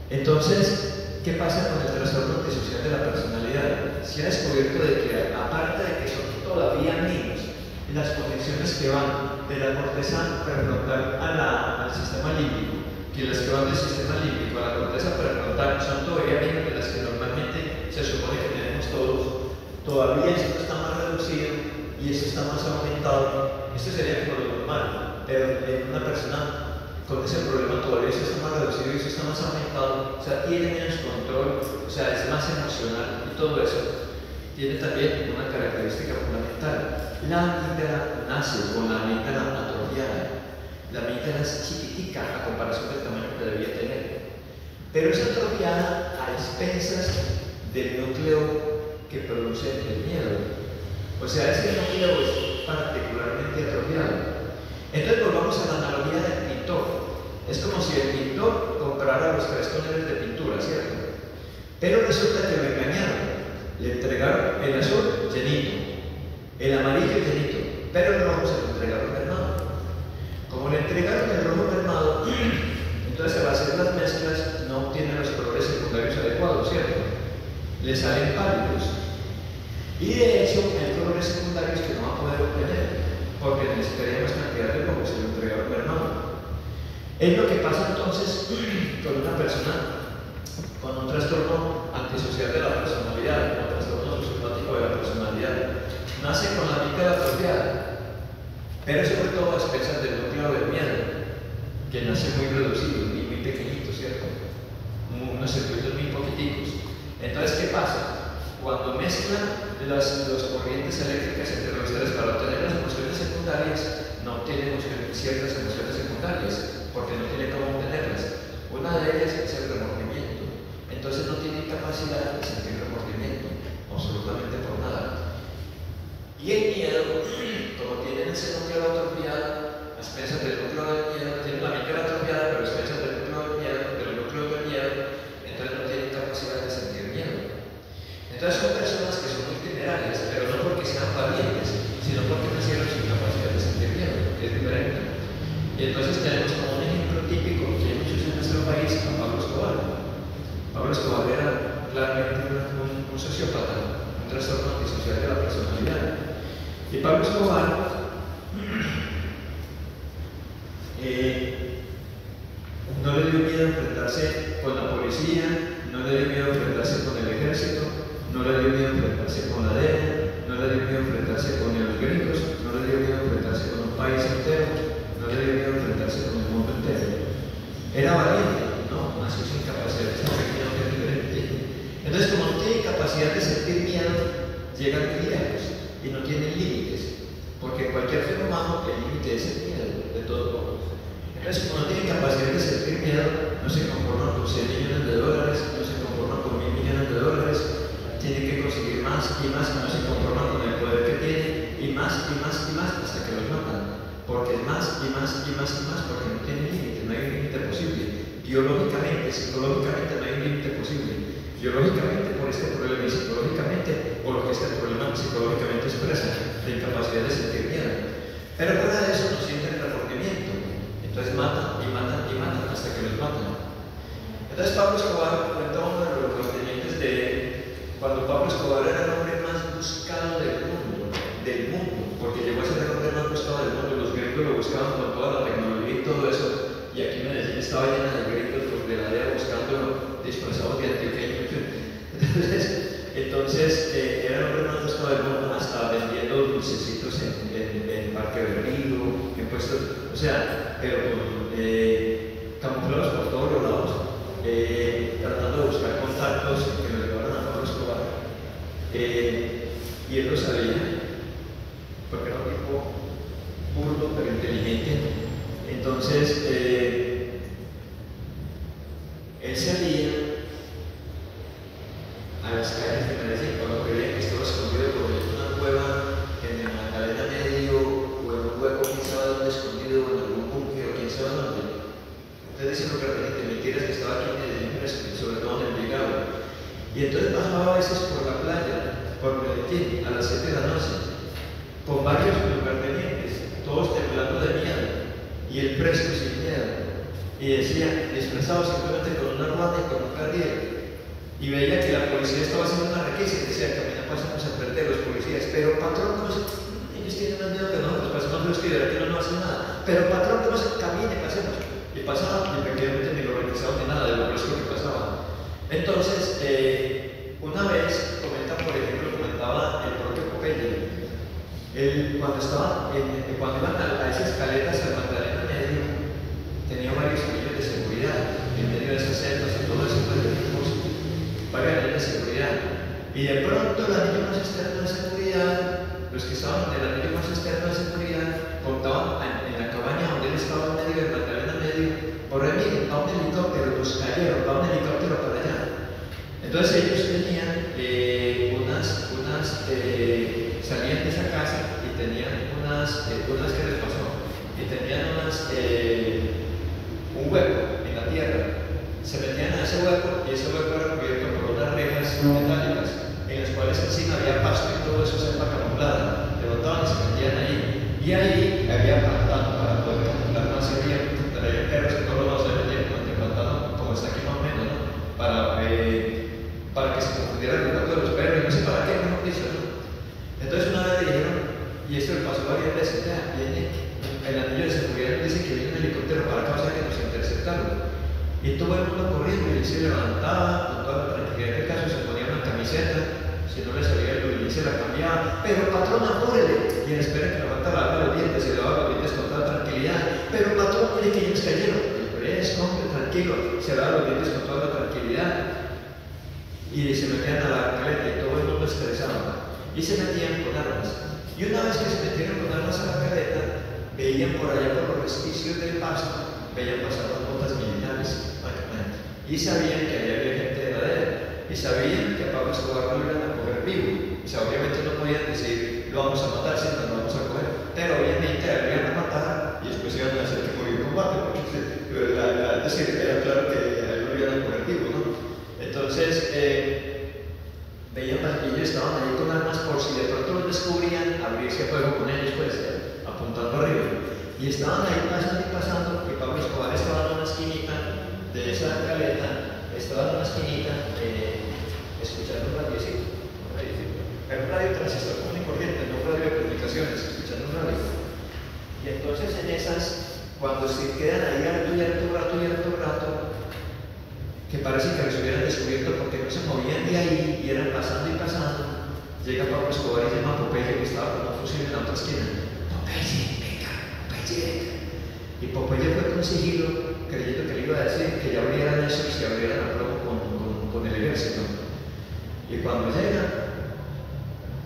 Speaker 1: Entonces, ¿qué pasa con el trastorno antisocial de la personalidad? Se ha descubierto de que, aparte de que son todavía niños, las conexiones que van de la corteza prefrontal al sistema límbico, que las que van del sistema límbico a la corteza prefrontal son todavía menos de las que normalmente se supone que tenemos todos. Todavía esto está más reducido y esto está más aumentado. Esto sería como lo normal, pero en una persona con ese problema todavía eso está más reducido y eso está más aumentado, o sea, tiene menos control, o sea, es más emocional y todo eso tiene también una característica fundamental. La amígdala nace con la amígdala atrofiada. La amígdala es chiquitica a comparación del tamaño que debía tener, pero es atrofiada a expensas del núcleo que produce el miedo. O sea, ese núcleo es particularmente atrofiado. Entonces volvamos a la analogía del pintor. Es como si el pintor comprara los 3 toneladas de pintura, ¿cierto? Pero resulta que lo engañaron. Le entregaron el azul llenito, el amarillo llenito, pero el rojo se lo entregaron mermado. Como le entregaron el rojo mermado, entonces al hacer las mezclas no obtiene los colores secundarios adecuados, ¿cierto? Le salen pálidos. Y de hecho hay colores secundarios que no va a poder obtener, porque necesitaría más cantidad de rojo, se lo entregaron mermado. Es lo que pasa entonces con una persona con un trastorno antisocial de la personalidad, un trastorno sociopático de la personalidad. Nace con la amígdala atrofiada, pero sobre todo a expensas del núcleo del miedo, que nace muy reducido y muy pequeñito, ¿cierto? Unos circuitos muy poquiticos. Entonces, ¿qué pasa? Cuando mezclan las corrientes eléctricas entre los 3 para obtener las emociones secundarias, no obtienen ciertas emociones secundarias, porque no tiene cómo obtenerlas. Una de ellas es el remordimiento. Entonces no tienen capacidad de sentir remordimiento, absolutamente por nada. Y el miedo, como tienen ese núcleo Y entonces tenemos como un ejemplo típico que hay muchos en nuestro país a Pablo Escobar. Pablo Escobar era claramente un sociópata, un trastorno antisocial de la personalidad. Y Pablo Escobar no le dio miedo enfrentarse con la policía, no le dio miedo enfrentarse con el ejército, no le dio miedo enfrentarse con la DEA, no le dio miedo enfrentarse con los gringos, no le dio miedo enfrentarse con un país entero, no le dio miedo enfrentarse con el mundo entero. Era valiente, no, nació sin capacidad de sentir miedo, que es diferente. Entonces, como no tiene capacidad de sentir miedo, llegan muy lejos y no tienen límites, porque cualquier ser humano, el límite es el miedo, de todos modos. Entonces, como no tiene capacidad de sentir miedo, no se conforman con 100 millones de dólares, no se conforman con 1000 millones de dólares, tienen que conseguir más y más, no se conforman con el poder que tienen, y más y más y más hasta que los matan. Porque es más y más y más y más, porque no tiene límite, no hay un límite posible. Biológicamente, psicológicamente no hay un límite posible. Biológicamente por este problema y psicológicamente por lo que este problema psicológicamente expresa, la incapacidad de sentir miedo. Pero fuera de eso no sienten remordimiento. Entonces matan y matan y matan hasta que los matan. Entonces Pablo Escobar cuenta uno de los tenientes de cuando Pablo Escobar era el hombre más buscado del mundo, porque llegó a ser el hombre más buscado del mundo. Los gringos lo buscaban con toda la tecnología y todo eso, y aquí Medellín estaba llena de gringos de la DEA buscando disfrazados de antioqueños. Entonces era el hombre más buscado del mundo, hasta vendiendo dulcecitos en Parque Berrío, en puestos, o sea, pero camuflados por todos los lados, tratando de buscar contactos que lo llevaran a Pablo Escobar. Y él lo sabía, porque era un tipo burdo pero inteligente. Entonces, él salía a las calles de Medellín cuando creía que estaba escondido por una cueva en el Magdalena Medio, o en un hueco, quién sabe dónde escondido, o en algún búnker, o quién sabe dónde. Ustedes dicen lo que repiten mentiras, que estaba aquí en Medellín, sobre todo en el Vigado. Y entonces bajaba a veces por la playa, por Medellín, a las 7 de la noche, con varios lugartenientes, todos temblando de miedo, y el preso sin miedo. Y decía, disfrazado simplemente con una ruana y con un carriel. Y veía que la policía estaba haciendo una requisa y decía, camina, pasamos al frente de los policías. Pero patrón, no sé, ellos tienen más miedo que nosotros, pasamos los que de aquí no hacen nada. Pero patrón, que no se camine, pasemos. Y pasaba, y efectivamente ni lo requisaban ni nada de lo que pasaba. Entonces, una vez, comentaba el propio Popeye, cuando iban a esas escaleras al Magdalena Medio, tenía varios anillos de seguridad en medio de esas celdas y todo eso, varios anillos de seguridad. Y de pronto el anillo más externo de seguridad, los que estaban en el anillo más externo de seguridad, contaban en la cabaña donde él estaba en medio del Magdalena Medio, por ahí miren, va un helicóptero, los cayeron, va un helicóptero para allá. Entonces ellos tenían salían de esa casa y tenían ¿qué les pasó? Y tenían un hueco en la tierra. Se metían a ese hueco y ese hueco era cubierto por unas rejas metálicas en las cuales encima había pasto y todo eso selva camuflada. Levantaban y se metían ahí. Y ahí había pantano para poder camuflar más. Traían perros que todos los se metían con el pantano, como está aquí más o menos, ¿no? Para que se confundiera el contacto de los perros, y no sé para qué, mejor dicho, ¿no? Entonces una vez le dijeron, y esto le pasó varias veces, viene el anillo de seguridad, dice que viene un helicóptero para acá, o sea que nos interceptaron. Y todo el mundo corriendo, y él se levantaba con toda la tranquilidad del caso, se ponía una camiseta, si no le salía el y se la cambiaba, pero patrón, apúrele, y él espera que levanta los dientes, se lava los dientes con toda tranquilidad, pero patrón, mire que ellos cayeron, hombre, tranquilo, se lava los dientes con toda la tranquilidad. Y se metían a la caleta y todo el mundo estresado. Y se metían con armas. Y una vez que se metieron con armas a la caleta, veían por allá por los resquicios del pasto, veían pasar las botas militares. Y sabían que allá había gente de la DEA. Y sabían que a Pablo Escobar lo iban a coger vivo. O sea, obviamente no podían decir, lo vamos a matar, sino lo vamos a coger. Pero obviamente lo iban a matar y después iban a hacer que murió en combate. Porque era claro que a él lo iban a coger vivo, ¿no? Entonces, veían las villas, estaban ahí con armas por si de pronto los descubrían, abrirse a fuego con ellos, pues, apuntando arriba. Y
Speaker 2: Y estaban ahí pasando, y Pablo Escobar estaba en una esquinita de esa caleta, estaba en una esquinita escuchando un radiocito. Era un radio transistor común y corriente, no un radio de comunicaciones, escuchando un radio. Y entonces en esas, cuando se quedan ahí harto rato, que parece que los hubieran descubierto porque no se movían de ahí y eran pasando y pasando, llega Pablo Escobar y llama a Popeye, que estaba con un fusil en la otra esquina. Popeye, venga. Y Popeye fue con sigilo, creyendo que le iba a decir que ya abrieran eso y se abrieran a plomo con el ejército. Y cuando llega,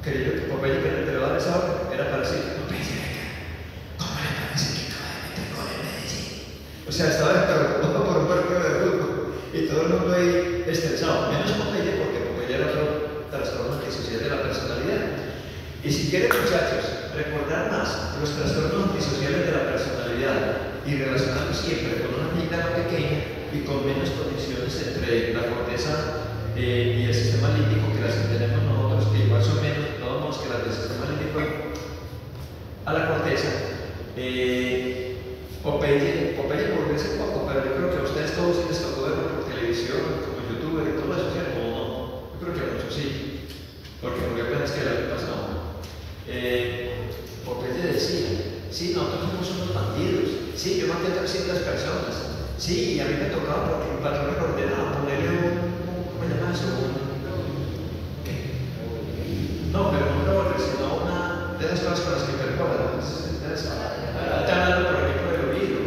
Speaker 2: creyó que Popeye que le va a dar esa orden, era para decir: Popeye, venga, ¿cómo le parece que acaba de meter gol en Medellín? O sea, estaba despreocupado por un partido de fútbol y todo el mundo ahí estresado, menos Popeye, porque Popeye era otro trastorno antisocial de la personalidad. Y si quieren, muchachos, recordar más los trastornos antisociales de la personalidad y relacionarlos siempre con una amígdala pequeña y con menos conexiones entre la corteza y el sistema límbico que las que tenemos nosotros, que igual son menos, no vamos que las del sistema límbico a la corteza. Popeye volvió hace poco, pero yo creo que a ustedes todos sí les tocó verlo por televisión, como youtuber y todo eso, ¿cierto? ¿O no? Yo creo que a muchos sí, porque murió apenas que el año pasado. Popeye decía: sí, nosotros somos unos bandidos, sí, yo maté a 300 personas, sí, y a mí me tocaba porque el patrón me ordenaba ponerle ¿cómo se llama eso? ¿Qué? No, pero no un revólver, sino una de esas cosas con las que perforan. Está hablando, por ejemplo, del oído,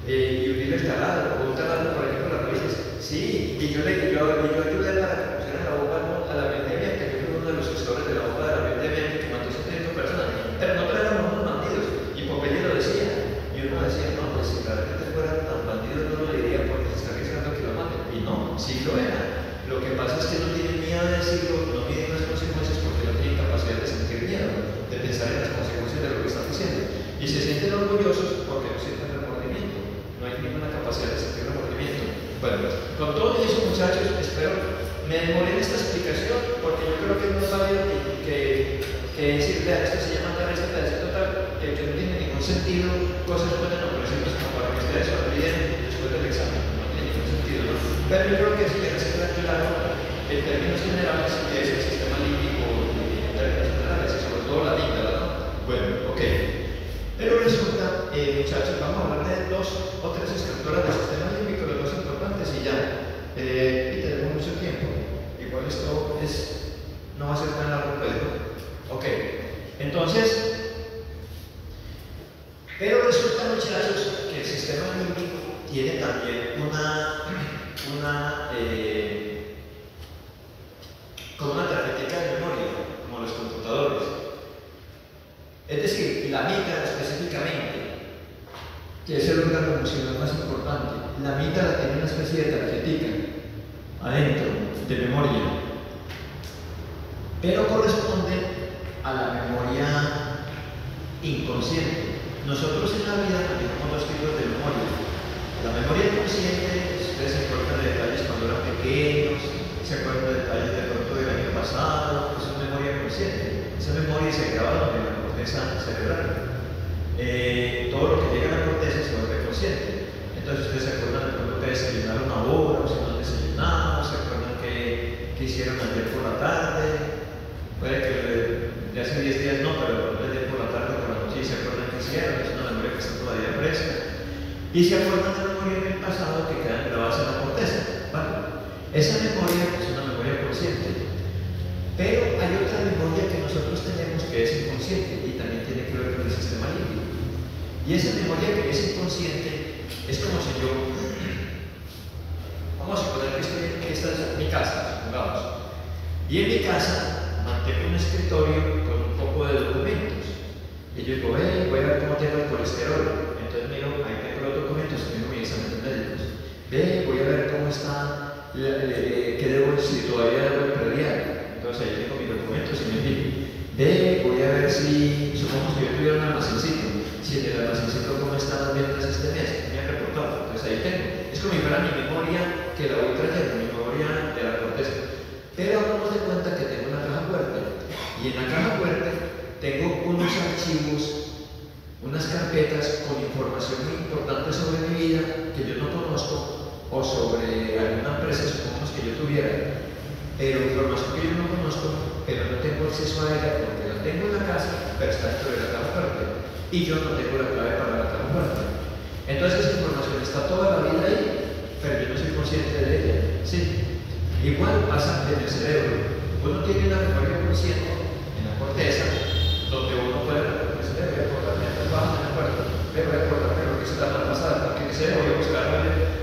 Speaker 2: y unir el taladro, o un taladro, por ejemplo, las raíces. Sí, y yo ayudé para que pusieran la bomba a la vendemia, que yo fui uno de los gestores de la bomba de la vendemia que mató 70 personas. Pero no éramos unos bandidos, y Popeye lo decía. Y uno decía: no, pues si realmente fueran tan bandidos, no lo diría porque se está arriesgando que lo maten. Y no, sí lo era. Lo que pasa es que no tienen miedo de decirlo, no miden las consecuencias porque no tienen capacidad de sentir miedo, de pensar en las consecuencias de lo que están diciendo. Y se sienten orgullosos porque no sienten remordimiento. No hay ninguna capacidad de sentir remordimiento. Bueno, con todo eso, muchachos, espero me demoré en esta explicación porque yo creo que no es válido que decir: vea, esto se llama tal, este pedacito tal, que no tiene ningún sentido, cosas buenas o precisas como para que ustedes se olviden después del examen. No tiene ningún sentido, ¿no? Pero yo creo que sí que se queda claro en términos generales que es el sistema límbico en términos generales y sobre todo la amígdala, ¿no? Bueno, ok. Pero resulta, muchachos, vamos a hablar de 2 o 3 estructuras del sistema límbico, los más importantes y ya. Y tenemos mucho tiempo. Igual esto no va a ser tan largo, pero ok. Entonces, pero resulta, muchachos, que el sistema límbico tiene también como una tarjetita de memoria, como los computadores. Es decir, la amígdala específicamente, que es el órgano funcional más importante, la amígdala tiene una especie de tarjetita adentro de memoria, pero corresponde a la memoria inconsciente. Nosotros en la vida manejamos 2 tipos de memoria. La memoria consciente, ustedes se acuerdan de detalles cuando eran pequeños, se acuerdan de detalles de pronto del año pasado, eso es memoria consciente. Esa memoria se graba en la corteza cerebral. Todo lo que llega a la corteza se vuelve consciente. Entonces ustedes se acuerdan de cuando desayunaron ahora, o si no desayunamos, se acuerdan que hicieron ayer por la tarde. Puede que de hace 10 días no, pero ayer por la tarde o por la noche se acuerdan que hicieron, es una memoria que está todavía fresca. Y se acuerdan de la memoria del pasado que quedan grabadas en la corteza. ¿Vale? Esa memoria es una memoria consciente. Pero hay otra memoria que nosotros tenemos que es inconsciente y también tiene que ver con el sistema límbico. Y esa memoria que es inconsciente es como si yo, vamos a suponer que esta es mi casa, supongamos. Y en mi casa mantengo un escritorio con un poco de documentos. Y yo digo: voy a ver cómo tengo el colesterol. Entonces miro, ahí tengo los documentos, tengo mis exámenes médicos. Voy a ver cómo está, qué debo, si todavía debo el predial. Entonces ahí tengo mis documentos y me digo: voy a ver si, supongamos que yo tuviera un almacencito, si en el almacencito cómo están las ventas este mes, me han reportado. Entonces ahí tengo. Es como si fuera mi memoria que la voy trayendo, mi memoria de la corteza. Pero hagamos de cuenta que tengo una caja fuerte. Y en la caja fuerte tengo unos archivos unas carpetas con información muy importante sobre mi vida que yo no conozco o sobre alguna empresa, supongamos que yo tuviera, pero información que yo no conozco, pero no tengo acceso a ella porque la tengo en la casa, pero está dentro de la caja fuerte y yo no tengo la clave para la caja fuerte. Entonces esa información está toda la vida ahí, pero yo no soy consciente de ella. Sí. Igual pasa en el cerebro. Uno tiene una memoria consciente en la corteza, donde uno puede recordarme abajo, me acuerdo, voy a recordarme lo que hice la semana pasada, porque sé, voy a buscar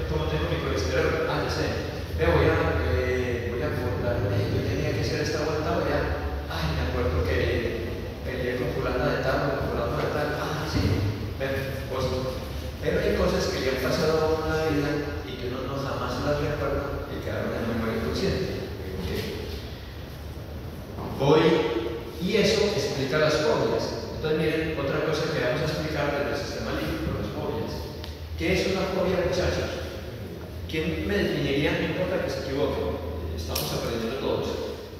Speaker 2: cómo tengo mi colesterol. Ya sé. Voy a acordarme, yo tenía que hacer esta vuelta ya. Me acuerdo que peleé con fulana de tal, con fulano de tal. Sí. Pues, pero hay cosas que ya han pasado en la vida y que uno no jamás las recuerda y quedaron en la memoria inconsciente. Y eso explica las fobias. Entonces miren, otra cosa que vamos a explicar del sistema límbico, las fobias. ¿Qué es una fobia, muchachos? ¿Quién me definiría? No importa que se equivoque, estamos aprendiendo todos.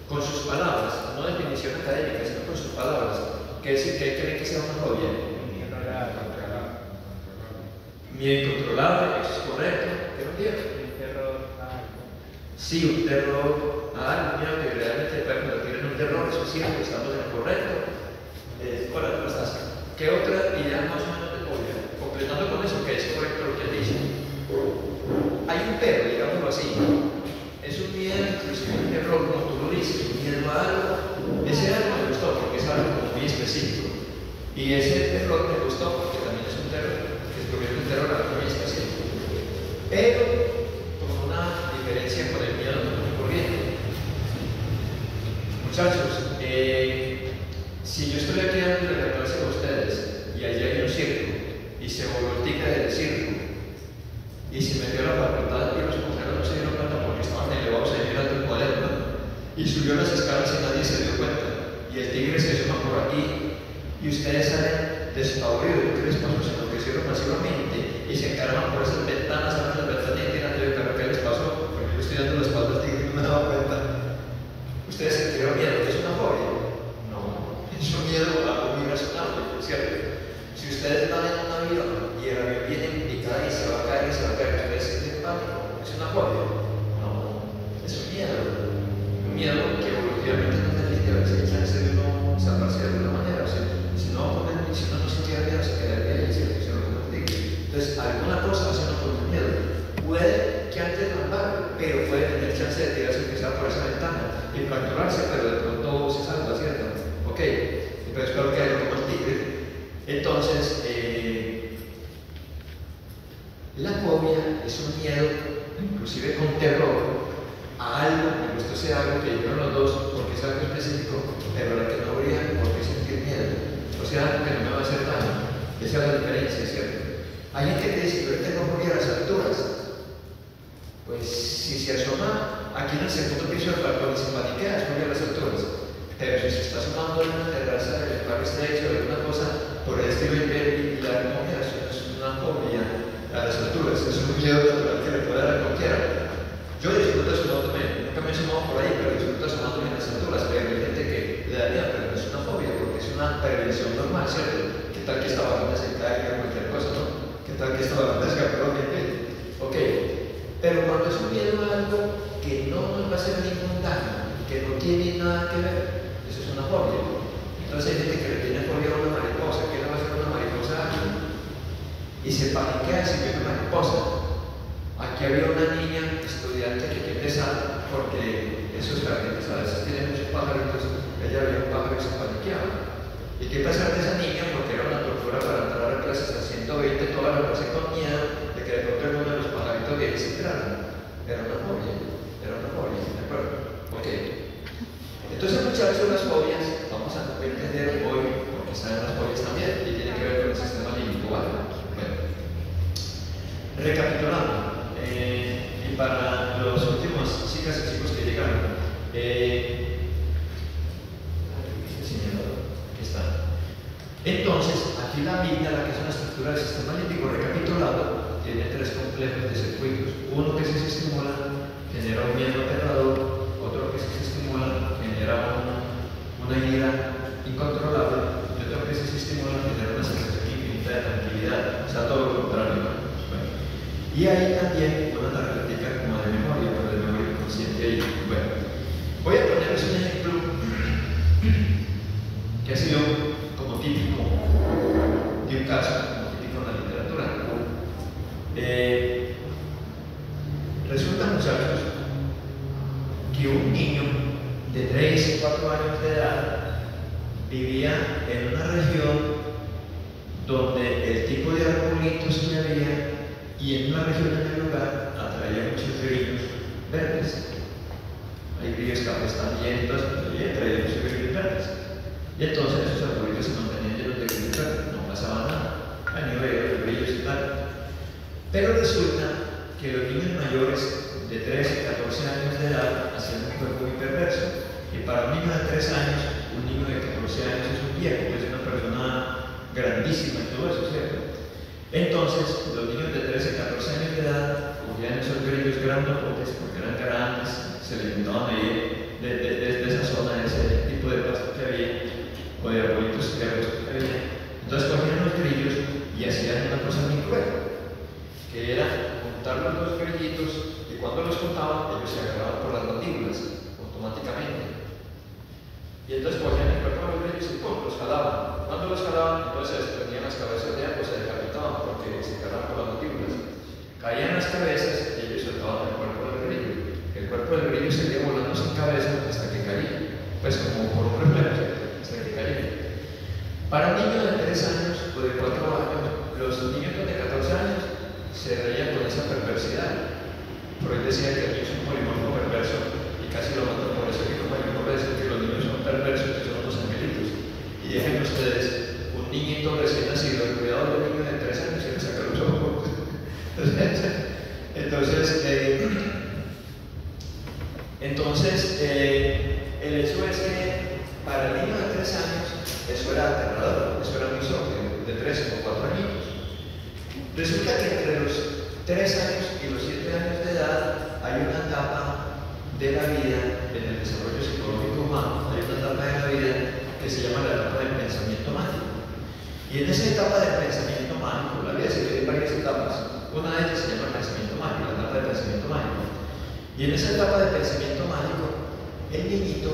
Speaker 2: Con sus palabras, no definición académica, sino con sus palabras. ¿Qué creen que sea una fobia? Miedo incontrolable, eso es correcto. ¿Qué no tiene?
Speaker 3: Un terror a algo.
Speaker 2: Sí, un terror a algo, miedo que realmente cuando tienen un terror, eso es cierto, estamos en lo correcto. Hola, ¿cómo estás? ¿Qué otra idea más o menos de fobia? Completando con eso, que es correcto lo que dice. Hay un perro, digámoslo así. Es un miedo, inclusive un terror, como tú lo dices, un miedo a algo. Ese algo me gustó porque es algo como muy específico. Y ese terror me gustó porque también es un terror, que es proviene de un terror algo muy específico. Pero con una diferencia con el miedo común y corriente. Muchachos, si yo estoy aquí dando la clase a ustedes y allí hay un circo y se volvió el ticket del circo y se metió a la facultad y los mujeres no se dieron cuenta porque estaban elevados ahí mirando el cuaderno y subió las escalas y nadie se dio cuenta y el tigre se asoma por aquí y ustedes salen despavoridos, ¿qué les pasó? Se enloquecieron masivamente y se encargan por esas ventanas, abren las ventanas y tiran de pero ¿qué les pasó? Porque yo estoy dando la espalda al tigre y no me he dado cuenta. Ustedes sintieron miedo, ¿es una fobia? No, es un miedo a algo muy razonable, ¿cierto? Si ustedes van en un avión y el avión viene en picada y se va a caer, ustedes sienten pánico, ¿es una fobia? No, es un miedo que evolutivamente no es de a veces hay chance de uno salvarse de alguna manera, o sea, si uno no sintiera miedo, se quedaría ahí, ¿cierto? Se lo digo. Entonces, alguna cosa hace uno con el miedo. Puede que antes no andara, pero puede tener chance de tirarse que sea por esa ventana y fracturarse, pero de pronto se salva, ¿cierto? Ok, pero espero que haya como el tigre. Entonces, la fobia es un miedo, inclusive con terror, a algo, me gustó ese algo que dijeron los dos, porque es algo específico, pero la que no habría por qué sentir miedo. O sea, algo que no me va a hacer daño. Esa es la diferencia, ¿cierto? Hay gente que dice, yo tengo fobia a las alturas. Pues si se asoma aquí en el segundo piso del balcón y se paniquea, es fobia a las alturas. Pero si se está asomando en una terraza del parque estrecho o alguna cosa por el estilo y la fobia, eso es una fobia a las alturas, es un miedo natural que le puede dar a cualquiera. Yo disfruto asomándome, nunca me he asomado por ahí, pero disfruto asomándome en las alturas, pero hay gente que le daría, pero no es una fobia, porque es una prevención normal, ¿cierto? ¿Qué tal que esta bajada se caiga, cualquier cosa, no? ¿Qué tal que esta bajada se caiga, ok? Pero cuando es un miedo a algo que no nos va a hacer ningún daño, que no tiene nada que ver, eso es una fobia. Entonces hay gente que le tiene fobia a una mariposa, ¿qué le va a hacer una mariposa a alguien? Y se paniquea si ve una mariposa. Aquí había una niña estudiante que quiere empezar porque esos jardines a veces tienen muchos pajaritos, ella veía un pájaro y se paniqueaba. ¿Y qué pasaba de esa niña? Porque era una tortura para entrar a clases a 120, toda la clase con miedo de que de pronto uno de los pajaritos de ahí se entrara. Era una fobia, ¿de acuerdo? Ok. Entonces, muchachos, las fobias, vamos a entender hoy, porque están las fobias también, y tiene que ver con el sistema límbico, ¿vale? Bueno, recapitulando. Y para los últimos chicas y chicos que llegaron, entonces, aquí la amígdala, que es una estructura del sistema límbico recapitulado, tiene tres complejos de circuitos. Uno que si se estimula genera un miedo aterrador, otro que si se estimula genera una ira incontrolable, y otro que si se estimula genera una sensación de tranquilidad, o sea, todo lo contrario, ¿no? Bueno, y hay también una tarjetita como de memoria, pero de memoria inconsciente ahí. Bueno, voy a ponerles un ejemplo que ha sido como típico de un caso, como típico en la literatura. Resulta, muchachos, que un niño de 3 o 4 años de edad vivía en una región donde el tipo de arbolitos que había y en una región en el lugar atraía muchos grillos verdes. Hay grillos cafés también, entonces atraía muchos grillos verdes. Y entonces esos arbolitos se mantenían llenos de grillos verdes, no pasaba nada, hay niveles de grillos y tal. Pero resulta que los niños mayores de 13 y 14 años de edad hacían un juego muy perverso. Y para un niño de 3 años, un niño de 14 años es un viejo, es una persona grandísima y todo eso, ¿cierto? Entonces, los niños de 13 y 14 años de edad cogían esos grillos grandotes porque eran grandes, se les juntaban ahí desde esa zona, de ese tipo de pasto que había, o de arbolitos que había. Entonces cogían los grillos y hacían una cosa muy cruel, que era juntar los dos grillitos, y cuando los juntaban, ellos se agarraban por las mandíbulas automáticamente. Y entonces cogían el cuerpo de los grillos y ¡pum! Los jalaban. Cuando los jalaban, entonces se desprendían las cabezas de ambos, se decapitaban porque se agarraban por las mandíbulas. Caían las cabezas y ellos soltaban el cuerpo del grillo. El cuerpo del grillo seguía volando sin cabeza hasta que caía. Pues como por un reflejo, hasta que caía. Para un niño de 3 años o de 4 años, los niños de 14 años se reían con esa perversidad. Freud decía que el niño es un polimorfo perverso y casi lo mató por eso, que como polimorfo decir que los niños son perversos, que son unos angelitos. Y dejen ustedes un niñito recién nacido, cuidado de un niño de 3 años y le saca los ojos. Entonces, el hecho es que para el niño de 3 años eso era aterrador, eso era muy sólido, de 3 o 4 añitos. Resulta que entre los 3 años y los 7 años de edad hay una etapa de la vida, en el desarrollo psicológico humano, hay una etapa de la vida que se llama la etapa del pensamiento mágico. Y en esa etapa del pensamiento mágico, la vida se divide en varias etapas. Una de ellas se llama el pensamiento mágico, la etapa del pensamiento mágico. Y en esa etapa del pensamiento mágico, el niñito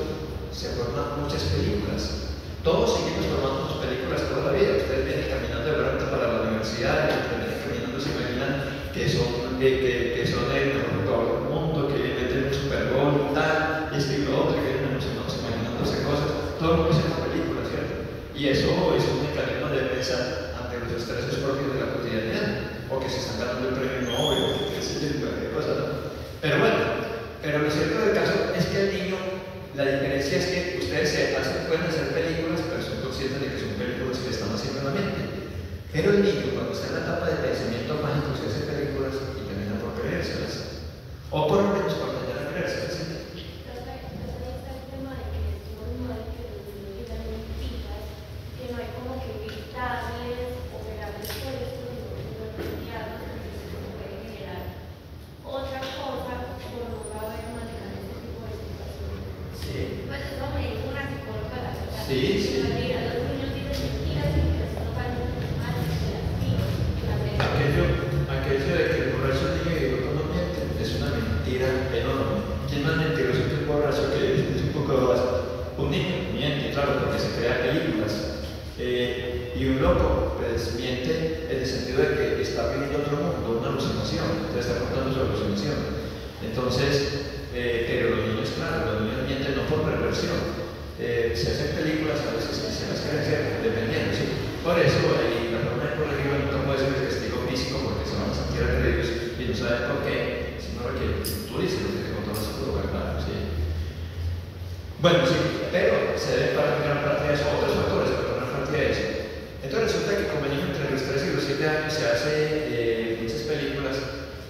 Speaker 2: se forman muchas películas. Todos seguimos formando películas toda la vida. Ustedes vienen caminando de pronto para la universidad, y ustedes vienen caminando, se imaginan que son el mejor jugador del mundo, que meten un Super Bowl y tal, y esto y lo otro, que vienen emocionados imaginándose cosas. Todo lo que es una película, ¿cierto? Y eso es un mecanismo de defensa ante los estreses propios de la cotidianidad, o que se están ganando el premio Nobel, o que se yo, cualquier cosa, ¿no? Pero bueno, lo cierto del caso es que el niño, la diferencia es que ustedes pueden hacer películas, pero son conscientes de que son películas que están haciendo en la mente. Pero el niño, cuando está en la etapa de pensamiento mágico, se hace películas y termina por creérselas. O por lo menos por tener a creérselas. Aquello de que el borracho niño y el no miente es una mentira enorme. ¿Quién más mentiroso que un borracho que es un poco básico? Un niño miente, claro, porque se crea películas. Y un loco, pues miente en el sentido de que está viviendo otro mundo, una alucinación, entonces está contando su alucinación. Entonces, pero los niños, claro, los niños mienten no por perversión. Se hacen películas a veces que se las quieren hacer, dependiendo, ¿sí? Por eso, la forma de corregir nunca puede ser el castigo físico, porque se van a sentir agredidos y no saben por qué, sino que tú dices lo que te contó la psicóloga, claro, ¿sí? Bueno, sí, pero se debe para gran parte de eso, otros factores, pero gran parte de eso. Entonces resulta que como el niño entre los 3 y los 7 años se hace muchas películas,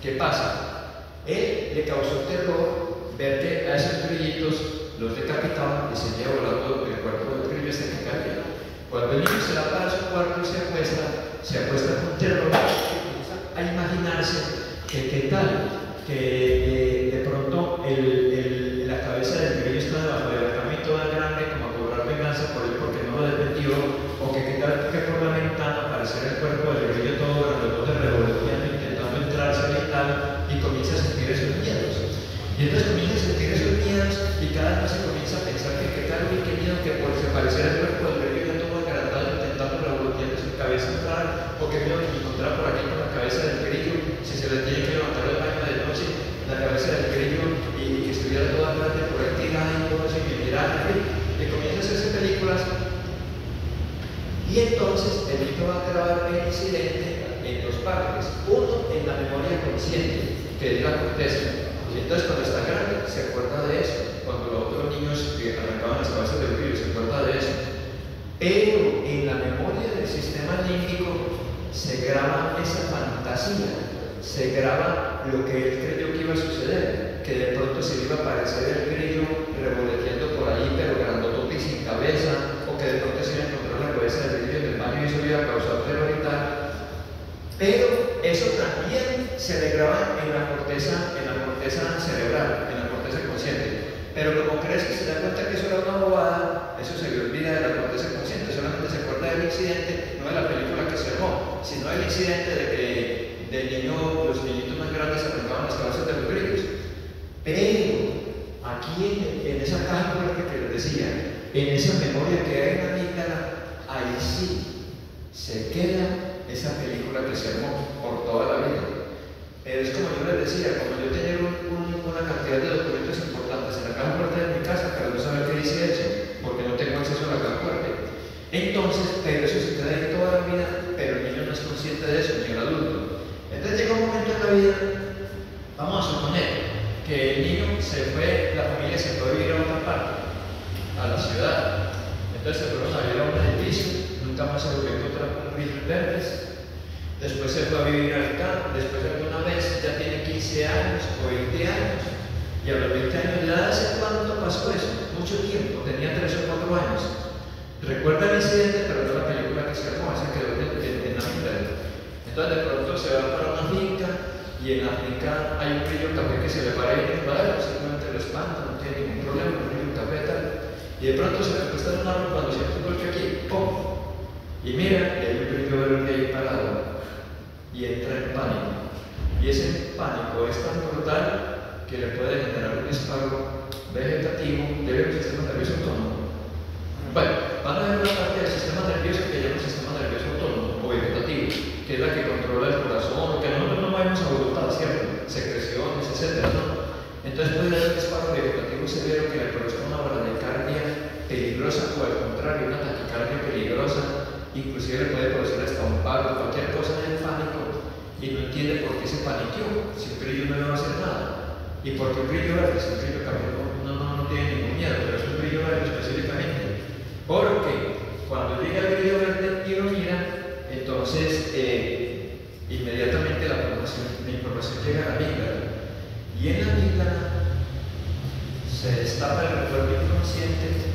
Speaker 2: ¿qué pasa? Él le causó terror ver que a esos grillitos los decapitaban y seguía volando el cuerpo del grillo hasta que caía. Cuando el niño se va para su cuarto y se acuesta con terror y comienza a imaginarse que qué tal, que de pronto la cabeza del grillo está debajo de la cama y toda grande como a cobrar venganza por él porque no lo defendió, o que qué tal que por la ventana
Speaker 1: aparecer el cuerpo del grillo todo grandote revolviendo, intentando entrarse y tal, y comienza a sentir esos miedos. Y entonces comienza a sentir esos miedos y cada vez se comienza a pensar que qué tal, uy, qué miedo que por si apareciera el cuerpo del grillo ya todo agrandado, intentando revolviendo su cabeza entrar, o qué miedo que encontrar por aquí con la cabeza del grillo, si se le tiene que levantar el baño de noche, la cabeza del grillo y que estuviera toda grande por ahí tirada y todo eso, y que mirara, y comienza a hacerse películas. Y entonces el niño va a grabar el incidente en dos partes. Uno en la memoria consciente, que es la corteza. Y entonces cuando está grande se acuerda de eso. Cuando los otros niños que arrancaban las cabezas del grillo se acuerda de eso. Pero en la memoria del sistema límbico se graba esa fantasía, se graba lo que él creyó que iba a suceder, que de pronto se iba a aparecer el grillo revoloteando por ahí, pero grandotote y sin cabeza, o que de pronto se iba a encontrar la cabeza del grillo en el baño y eso iba a causar terror y tal. Pero eso también se le graba en la corteza cerebral, en la corteza consciente. Pero como crees que se da cuenta que eso era una bobada, eso se le olvida de la corteza consciente, solamente se acuerda del incidente, no de la película que se armó, sino del incidente de que del niño, los niñitos más grandes arrancaban las cabezas de los grillos. Pero aquí en esa caja fuerte que les decía, en esa memoria que hay en la amígdala, ahí sí se queda esa película que se armó por toda la vida. Es como yo les decía, como yo tenía una cantidad de documentos importantes en la caja fuerte de mi casa, pero no saber qué dice eso, porque no tengo acceso a la caja fuerte. Entonces, pero eso se queda ahí toda la vida, pero el niño no es consciente de eso, ni el adulto. Entonces llega un momento en la vida, vamos a suponer que el niño se fue, la familia se fue a vivir a otra parte, a la ciudad. Entonces se fueron a vivir a un edificio, nunca más se volvió a encontrar con Villas Verdes. Después se fue a vivir al campo, después alguna vez ya tiene 15 años o 20 años. Y a los 20 años, ¿ya hace cuánto pasó eso? Mucho tiempo, tenía 3 o 4 años. Recuerda el incidente, pero no la película que se armó, esa quedó en la mitad. Entonces de pronto se va para una finca y en la finca hay un grillo café que se le para ahí en el madero, simplemente lo espanta, no tiene ningún problema, un grillo café tal. Y de pronto se le acuesta en un árbol cuando se hace un golpe aquí, ¡pum! Y mira, y hay un grillo verde ahí parado. Y entra en pánico. Y ese pánico es tan brutal que le puede generar un disparo vegetativo del sistema nervioso autónomo. Bueno, van a ver una parte del sistema nervioso que llama sistema nervioso autónomo o vegetativo, que es la que controla el corazón, que nosotros no vamos a voluntad, ¿cierto? Secreciones, etc. ¿no? Entonces puede haber un disparo vegetativo severo que le produzca una bradicardia peligrosa o al contrario, una taquicardia peligrosa. Inclusive le puede producir hasta un paro, cualquier cosa en el pánico, y no entiende por qué se paniqueó, si el grillo no le va a hacer nada. Y porque el grillo verde, si el grillo café no tiene ningún miedo, pero es un grillo verde específicamente. Porque cuando llega el grillo verde y lo mira, entonces inmediatamente la información llega a la amígdala. Y en la amígdala se destapa el recuerdo inconsciente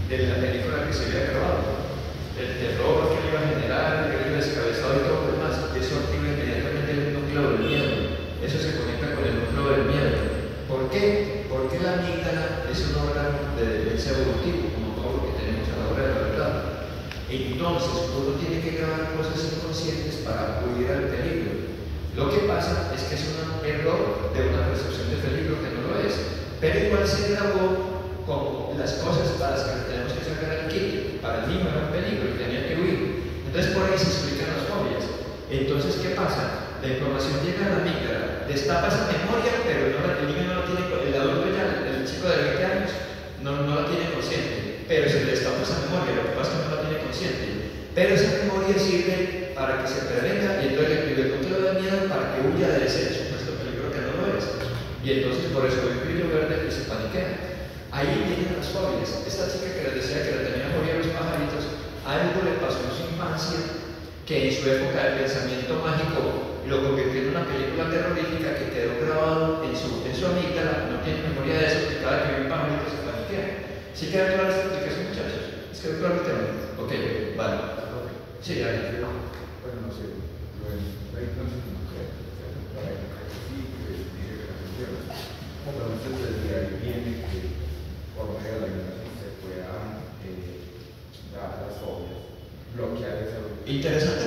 Speaker 1: de la película que se había grabado. El terror que le iba a generar, el grillo descabezado y todo lo demás, eso activa inmediatamente el núcleo del miedo. Eso se conecta con el núcleo del miedo. ¿Por qué? Porque la amígdala es un órgano de defensa evolutivo, como todo lo que tenemos a la hora de la verdad. Entonces, uno tiene que grabar cosas inconscientes para huir al peligro. Lo que pasa es que es un error de una percepción de peligro que no lo es, pero igual se grabó como las cosas para las que tenemos que sacar el kit. Para el niño era un peligro y tenía que huir. Entonces por ahí se explican las fobias. Entonces, ¿qué pasa? La información llega a la amígdala, destapa esa memoria, pero el niño no la tiene, el adulto ya, el chico de 20 años, no la tiene consciente, pero se le destapa esa memoria, lo que pasa es que no la tiene consciente. Pero esa memoria sirve para que se prevenga y entonces le activa el núcleo de miedo para que huya de ese supuesto peligro que no lo es. Y entonces por eso ve un brillo verde y se paniquea. Ahí vienen las fobias. Esta chica que les decía que le tenía fobia a los pajaritos, algo le pasó en su infancia que en su época de pensamiento mágico lo convirtió en una película terrorífica que quedó grabado en su amígdala, no tiene memoria de eso, que cada que ve un pajarito se paniquea. ¿Sí queda clara esta explicación, muchachos? ¿Es que claro el tema? Ok, vale. Sí, ya.
Speaker 3: Bueno, no sé, entonces, pero usted desde ahí viene que por medio de la ignorancia se puedan dar las fobias, bloquear esa.
Speaker 1: Interesante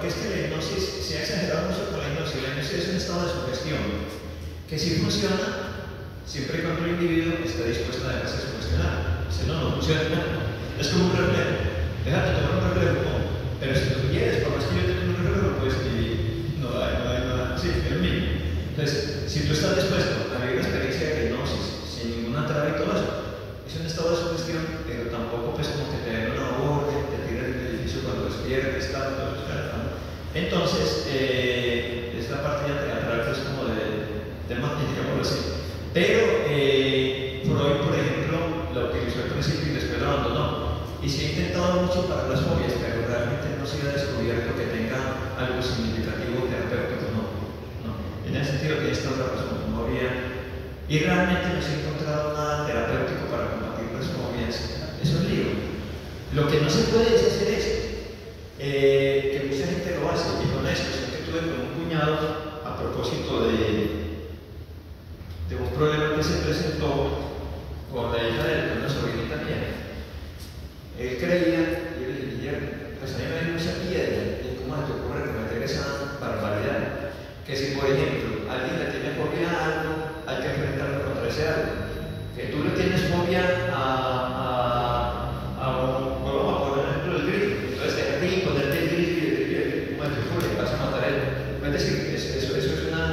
Speaker 2: porque es que la hipnosis, se ha exagerado mucho con la hipnosis es un estado de sugestión, que sí funciona siempre y cuando el individuo esté dispuesto a dejarse sugestionar. Si no, no funciona. Es como un reflejo. Déjate tomar un reflejo, no. Pero si tú quieres, por más que yo tenga un reflejo, no puedes vivir. No hay nada. Sí, es lo mismo. Entonces, si tú estás dispuesto a vivir una experiencia de hipnosis sin ninguna traba y todo eso, es un estado de sugestión, pero tampoco pues como que te den una orden, te tiran del edificio cuando despiertes, tal, todo eso, ¿no? Entonces, es la parte ya teatral, pues como de magnética, por así. Pero Freud, por ejemplo, lo utilizó al principio y después lo abandonó. Y se ha intentado mucho para las fobias, pero realmente no se ha descubierto que tenga algo significativo terapéutico, no. En ese sentido, tienes toda la razón, no había. Y realmente no se ha encontrado nada terapéutico para combatir las fobias. Es un lío. Lo que no se puede es hacer esto, que mucha gente lo hace. Y con esto, que tuve con un cuñado a propósito de un problema que se presentó con la hija de él, con una sobrinita mía. Él creía, y yo le dije, Guillermo, pues a mí me dio mucha piedra, y cómo te ocurre cometer esa barbaridad, que si por ejemplo alguien le tiene fobia a algo, hay que enfrentarlo contra ese algo. Que tú le tienes fobia por ejemplo, el grifo, entonces te aquí ponerte el grifo y ¿cómo te ocurre? Vas a matar a él. Es decir, eso es una.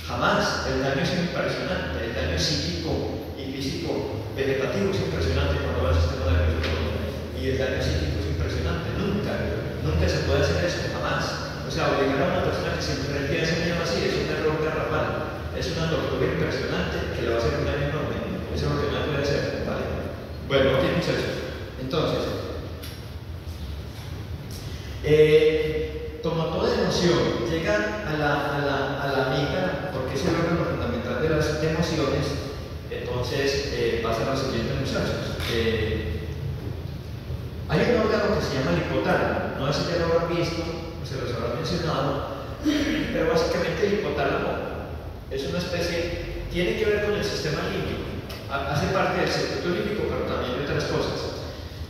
Speaker 2: Jamás. El daño es impresionante, el daño psíquico y físico vegetativo es impresionante cuando va al sistema nervioso. Y el daño psíquico es impresionante. Nunca se puede hacer eso, jamás. O sea, obligar a una persona que se enfrente a ese niño así es un error garrafal. Es una tortura impresionante que le va a hacer un daño enorme. Eso es lo que no puede hacer, ¿vale? Bueno, ok, muchachos. Entonces, como toda emoción llega a la amígdala, porque es el órgano fundamental de las emociones, entonces pasa lo siguiente, muchachos. Hay un órgano que se llama el hipotálamo, no sé si ya lo habrán visto, se los habrán mencionado, pero básicamente el hipotálamo es una especie, tiene que ver con el sistema límbico, hace parte del circuito límbico, pero también de otras cosas.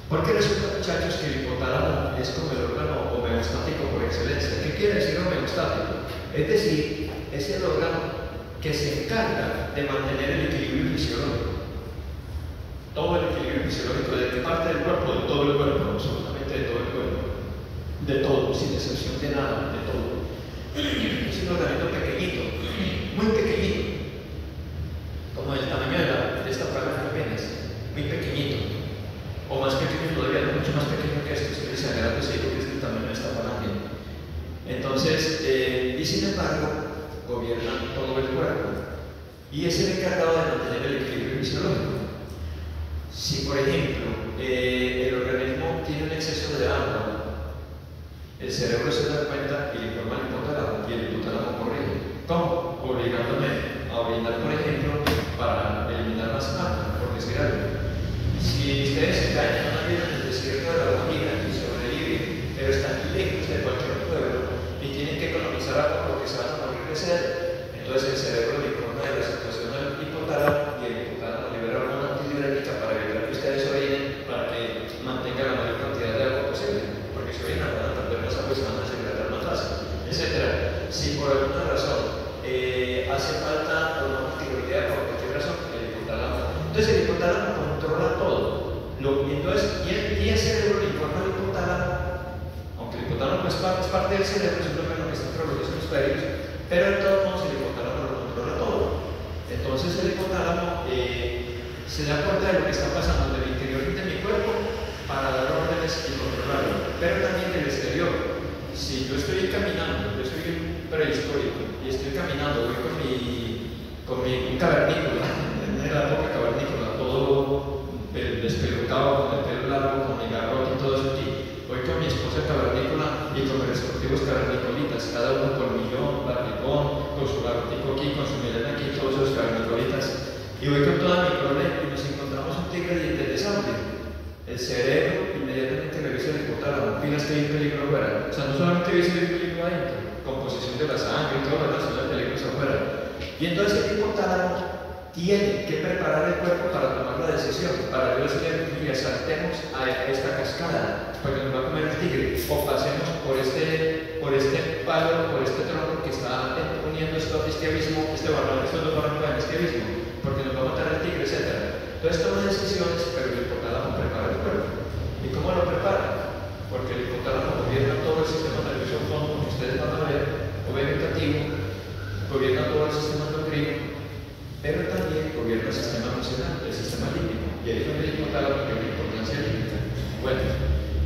Speaker 2: Porque resulta, muchachos, que el hipotálamo es como el órgano homeostático por excelencia. ¿Qué quiere decir homeostático? Es decir, es el órgano que se encarga de mantener el equilibrio fisiológico. Todo el equilibrio fisiológico, ¿de qué parte del cuerpo? De todo el cuerpo, absolutamente de todo el cuerpo. De todo, sin excepción de nada, de todo. Es un organismo pequeñito, muy pequeñito, como el tamaño de esta placa apenas, muy pequeñito. O más pequeño todavía, no mucho más pequeño que esto, si se agrada, pues digo que es el tamaño de esta falange. Entonces, y sin embargo, gobierna todo el cuerpo y es el encargado de mantener el equilibrio fisiológico. Si, por ejemplo, el organismo tiene un exceso de agua, el cerebro se da cuenta y le informa al hipotálamo y el hipotálamo corrige. ¿Cómo? Obligándome a orinar, por ejemplo, para eliminar más agua, por decir algo. Si ustedes se caen en una vida en el desierto de la Guajira y sobreviven, pero están lejos de cualquier pueblo y tienen que economizar agua porque se van a morir de sed, entonces el cerebro le informa de la situación al hipotálamo y el hipotálamo libera una antidiurética para evitar que ustedes orinen, para que mantengan la mayor cantidad de agua posible, porque si orinan van a perder más agua y se van a deshidratar más fácil, etc. Si por alguna razón hace falta una antidiurética por cualquier razón, el hipotálamo. Entonces el hipotálamo controla todo. Y el cerebro le informa al hipotálamo, aunque el hipotálamo es parte del cerebro, es un órgano que está entre los dos hemisferios, pero en todos modos el hipotálamo lo controla todo. Entonces el hipotálamo se da cuenta de lo que está pasando del interior de mi cuerpo para dar órdenes y controlarlo, pero también del exterior. Si yo estoy caminando, yo soy un prehistórico y estoy caminando, voy con mi cavernícola, en la época cavernícola, todo despelucado, con el pelo largo, con mi garrote y todo eso aquí. Voy con mi esposa cavernícola y con mis respectivos cavernicolitas, cada uno con millón, barricón, con su garrotico aquí, con su melena aquí, todos esos cavernicolitas. Y voy con toda mi prole y nos encontramos un tigre de desastre. El cerebro inmediatamente revisa el hipotálamo, pilas que hay un peligro afuera. O sea, no solamente revisa el peligro adentro, composición de la sangre y todo lo demás, sino el peligro afuera. Y entonces el hipotálamo tiene que preparar el cuerpo para tomar la decisión, para yo decirle, mira, saltemos a esta cascada, porque nos va a comer el tigre, o pasemos por este
Speaker 1: Entonces toma decisiones, pero el hipotálamo prepara el cuerpo. ¿Y cómo lo prepara? Porque el hipotálamo gobierna todo el sistema nervioso autónomo que ustedes van a ver, o vegetativo, gobierna todo el sistema endocrino, pero también gobierna el sistema emocional, el sistema límbico. Y ahí es donde el hipotálamo tiene una importancia límbica. Bueno,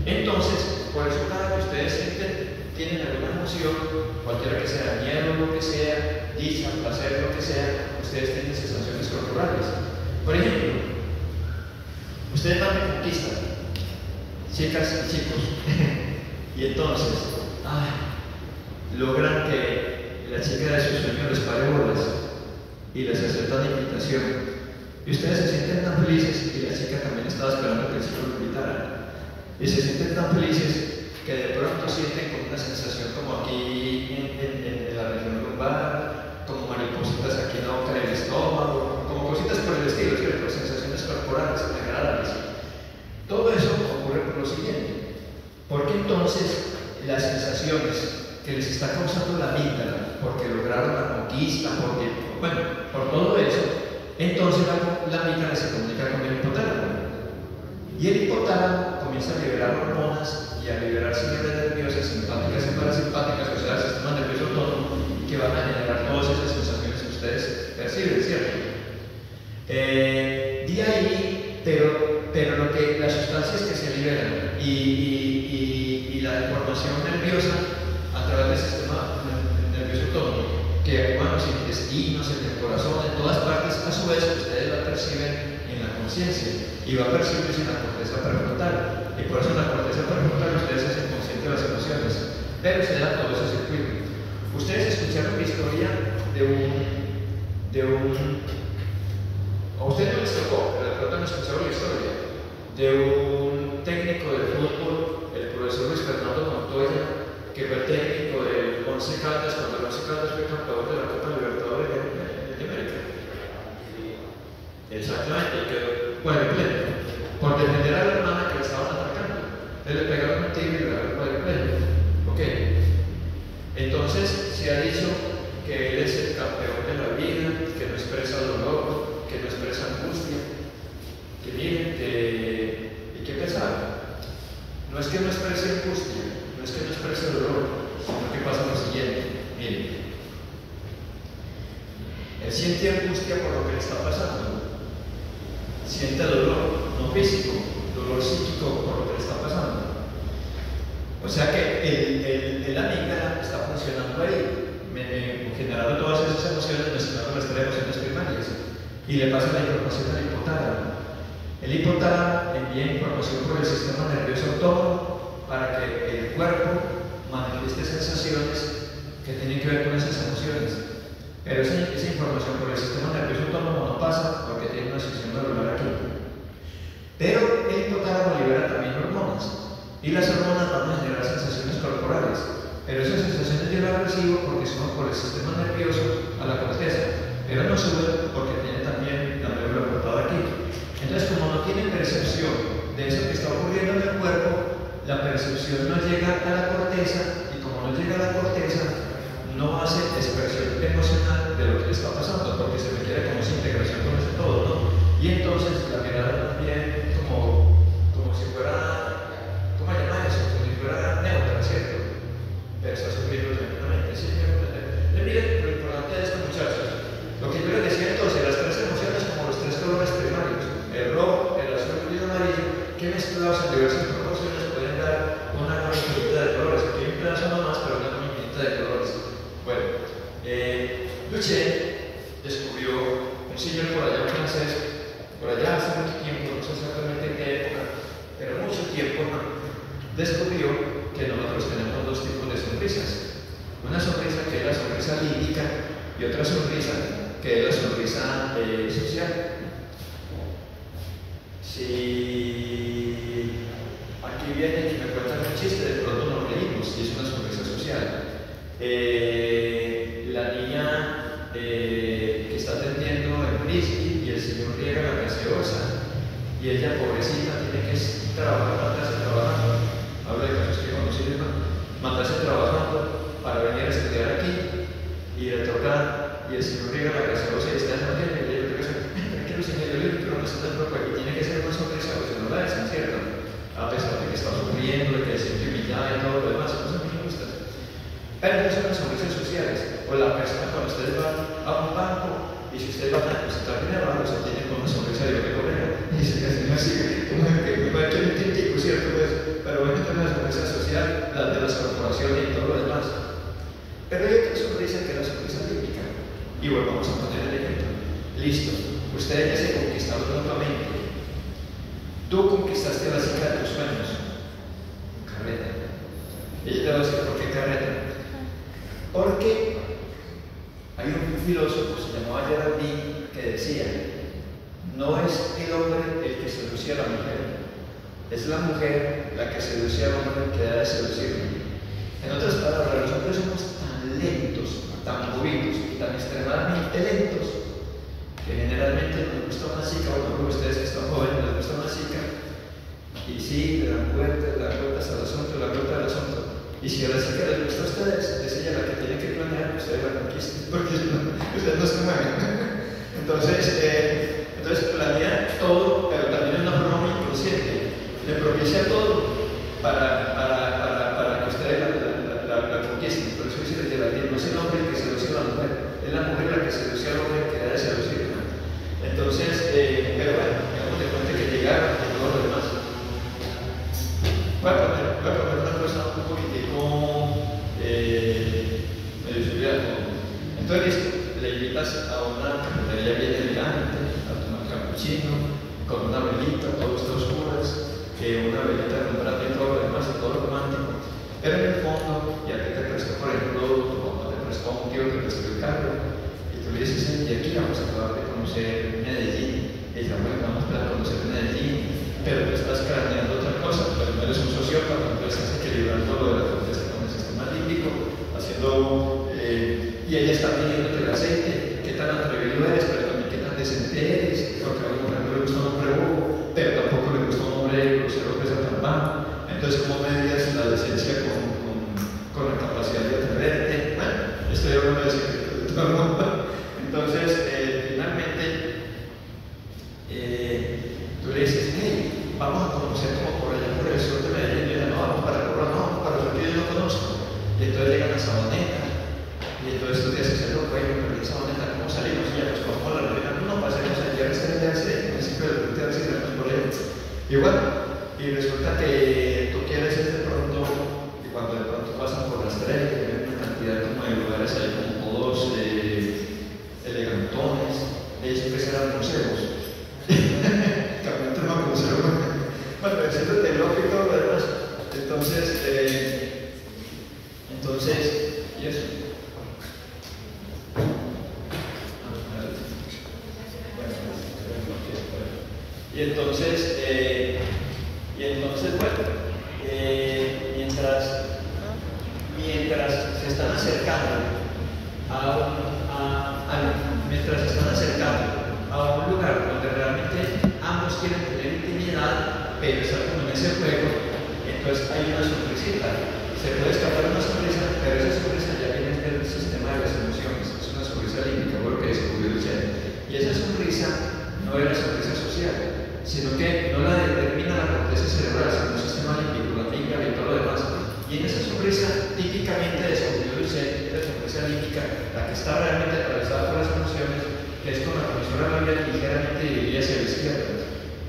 Speaker 1: entonces, por eso cada que ustedes tienen alguna emoción, cualquiera que sea, miedo, lo que sea, dicha, placer, lo que sea, ustedes tienen sensaciones corporales. Por ejemplo, ustedes van de conquista, chicas y chicos, y entonces, logran que la chica de sus sueños les pare bolas y les acepta la invitación. Y ustedes se sienten tan felices, y la chica también estaba esperando que el chico lo invitara. Y se sienten tan felices que de pronto sienten como una sensación como aquí en la región lumbar, como maripositas aquí en la boca del estómago, como cositas por el estilo, ¿cierto? Sensaciones corporales agradables. Todo eso ocurre por lo siguiente, porque entonces las sensaciones que les está causando la amígdala, porque lograron la conquista, por todo eso, entonces la amígdala se comunica con el hipotálamo. Y el hipotálamo comienza a liberar hormonas y a liberar señales nerviosas simpáticas y parasimpáticas, o sea, el sistema nervioso autónomo, que van a generar todas esas sensaciones que ustedes perciben, ¿cierto? De ahí, pero las sustancias que se liberan y la información nerviosa a través del sistema nervioso autónomo, que bueno, en el intestino, en el corazón, en todas partes, a su vez ustedes la perciben en la conciencia y va a percibirse en la corteza prefrontal, y por eso en la corteza prefrontal ustedes se hacen conscientes de las emociones, pero se da todo ese circuito. Ustedes escucharon la historia a ustedes no les tocó, pero de pronto no escucharon la historia de un técnico de fútbol, el profesor Luis Fernando Montoya, que fue el técnico del Once Caldas cuando el Once Caldas fue campeón de la Copa Libertadores de América. Exactamente, que cuadripleno, por defender a la hermana que le estaban atacando. Él le pegaron un tiro y le pegaron cuadripleno. Ok. Entonces se ha dicho que él es el campeón de la vida, que no expresa dolor, que no expresa angustia. Que miren, ¿y qué pensaba? No es que no exprese angustia, no es que no exprese dolor, sino que pasa lo siguiente. Miren, él siente angustia por lo que le está pasando. Siente dolor, no físico, dolor psíquico por lo que le está pasando. O sea que el amígdala está funcionando ahí, generando todas esas emociones, mezclando las tres emociones primarias, y le pasa la información al hipotálamo. El hipotálamo envía información por el sistema nervioso autónomo para que el cuerpo manifieste sensaciones que tienen que ver con esas emociones. Pero esa información por el sistema nervioso autónomo no pasa porque tiene una sección neuronal aquí. Pero el hipotálamo libera también hormonas, y las hormonas van a generar sensaciones corporales. Pero esas sensaciones yo las recibo porque son por el sistema nervioso a la corteza, pero no suben porque tiene también la médula cortada aquí. Entonces, como no tiene percepción de eso que está ocurriendo en el cuerpo, la percepción no llega a la corteza, y como no llega a la corteza, no hace expresión emocional de lo que le está pasando, porque se requiere como esa integración con ese todo, ¿no? Y entonces la mirada también como si fuera, ¿cómo llamar eso? Como si fuera neutra, ¿cierto? Pero está sufriendo tremendamente, ¿sí? Miren lo importante de esto, muchachos. Lo que yo les decía entonces, las tres emociones como los tres colores primarios, el rojo, el azul y el amarillo, que mezclados en diversas proporciones pueden dar una gama infinita de colores. Aquí hay un pedazo nomás, pero una gama infinita de colores. Bueno, Duchenne descubrió un señor por allá francés, por allá hace mucho tiempo, no sé exactamente en qué época, pero mucho tiempo, descubrió que nosotros tenemos dos tipos de sonrisas. Una sonrisa que es la sonrisa límbica y otra sonrisa que es la sonrisa social. Si aquí vienen y me cuentan un chiste, de pronto nos reímos y es una sonrisa social. La niña que está atendiendo el whisky y el señor riega la gaseosa y ella, pobrecita, tiene que matarse trabajando. Habla de casos que conocí, matarse trabajando para venir a estudiar aquí, y le toca, y el señor riega la gaseosa y está en la tienda y ella le toca, tranquilo señor, yo le digo, pero no se está
Speaker 2: Pero no son las sonrisas sociales. O la persona cuando ustedes van a un banco y si ustedes van a depositar dinero, se tienen con una sonrisa de que colega y se hacen así, como que cualquier tintico, ¿cierto? Pero bueno, esta es la sonrisa social, la de las corporaciones y todo lo demás. Pero hay otra sonrisa que es la sonrisa límbica. Y volvamos a poner el ejemplo. Listo, ustedes ya se conquistaron nuevamente. Tú conquistaste a la chica de tus sueños. Carreta. Y yo te voy a decir por qué carreta. Porque hay un filósofo, se llamaba Geraldine, que decía: no es el hombre el que seduce a la mujer, es la mujer la que seduce al hombre que ha de seducirlo. En otras palabras, los hombres somos tan lentos, tan bobitos y tan extremadamente lentos que generalmente nos gusta una chica, bueno, ustedes que están jóvenes, les gusta una chica y sí, le dan vueltas al asunto, la vuelta al asunto. Y si a la chica les gusta a ustedes, es ella la que tiene que planear que ustedes la conquisten, porque ustedes no se mueven. Entonces planean todo, pero también de una forma muy inconsciente. Le propicia todo para que ustedes la conquisten. Por eso dice que no es el hombre el que seduce a la mujer, es la mujer la que seduce al hombre que ha de seducir. Entonces, pero bueno, digamos de cuenta que llegaron y todo lo demás. Voy a poner una cosa un poquitico medio surreal. Entonces, listo, le invitas a una cafetería bien elegante, a tomar cappuccino, con una velita, todo está oscuras, una velita comprando y todo lo demás, y todo romántico. Pero en el fondo, ya que te prestó, por ejemplo, tu papá te prestó un tío que prestó el carro, y tú le dices: y aquí vamos a acabar de conocer Medellín. Y ella: bueno, vamos a conocer Medellín, pero tú estás craneando otra cosa, pero no eres un sociópata, tú estás equilibrando lo de la corteza con el sistema límbico, haciendo, y ella está pidiéndote el aceite, qué tan atrevido eres, pero también qué tan decente eres, porque a una mujer no le gusta un hombre bobo, pero tampoco le gusta un hombre grosero que sea tan bajo. Entonces, ¿cómo medias la decencia con la capacidad de atreverte? Bueno, estoy hablando de secretos de todo el mundo. Entonces, finalmente, tú le dices: hey, vamos a conocer como por allá por el sur de Medellín. Y ella: no, vamos para Córdoba, no, para lo que yo no conozco. Y entonces llegan a Sabaneta, y entonces tú te haces el loco: pero en Sabaneta, ¿cómo salimos? Y ya nos vamos a la reunión. No, pasemos allá a este municipio del Norte, por ahí. Y bueno, y resulta que tú quieres ir de pronto, y cuando de pronto pasan por las tres, hay una cantidad como de lugares ahí como todos elegantones, ellos que serán museos. También tenemos museo. Bueno, el centro tecnológico y todo lo demás. Entonces, y eso. Y entonces, bueno, mientras se están acercando a un lugar donde realmente ambos quieren tener intimidad, pero están como en ese juego, entonces hay una sonrisita. Se puede escapar una sonrisa, pero esa sonrisa ya viene del sistema de las emociones, es una sonrisa límbica, por lo que descubrió el ser. Y esa sonrisa no es la sonrisa social, sino que no la determina la corteza cerebral, sino el sistema límbico, la amígdala y todo lo demás. Y en esa sonrisa típicamente descubrió el ser, es la sonrisa límbica, la que está realmente atravesada por las emociones, que es con la comisura labial ligeramente dividida hacia la izquierda,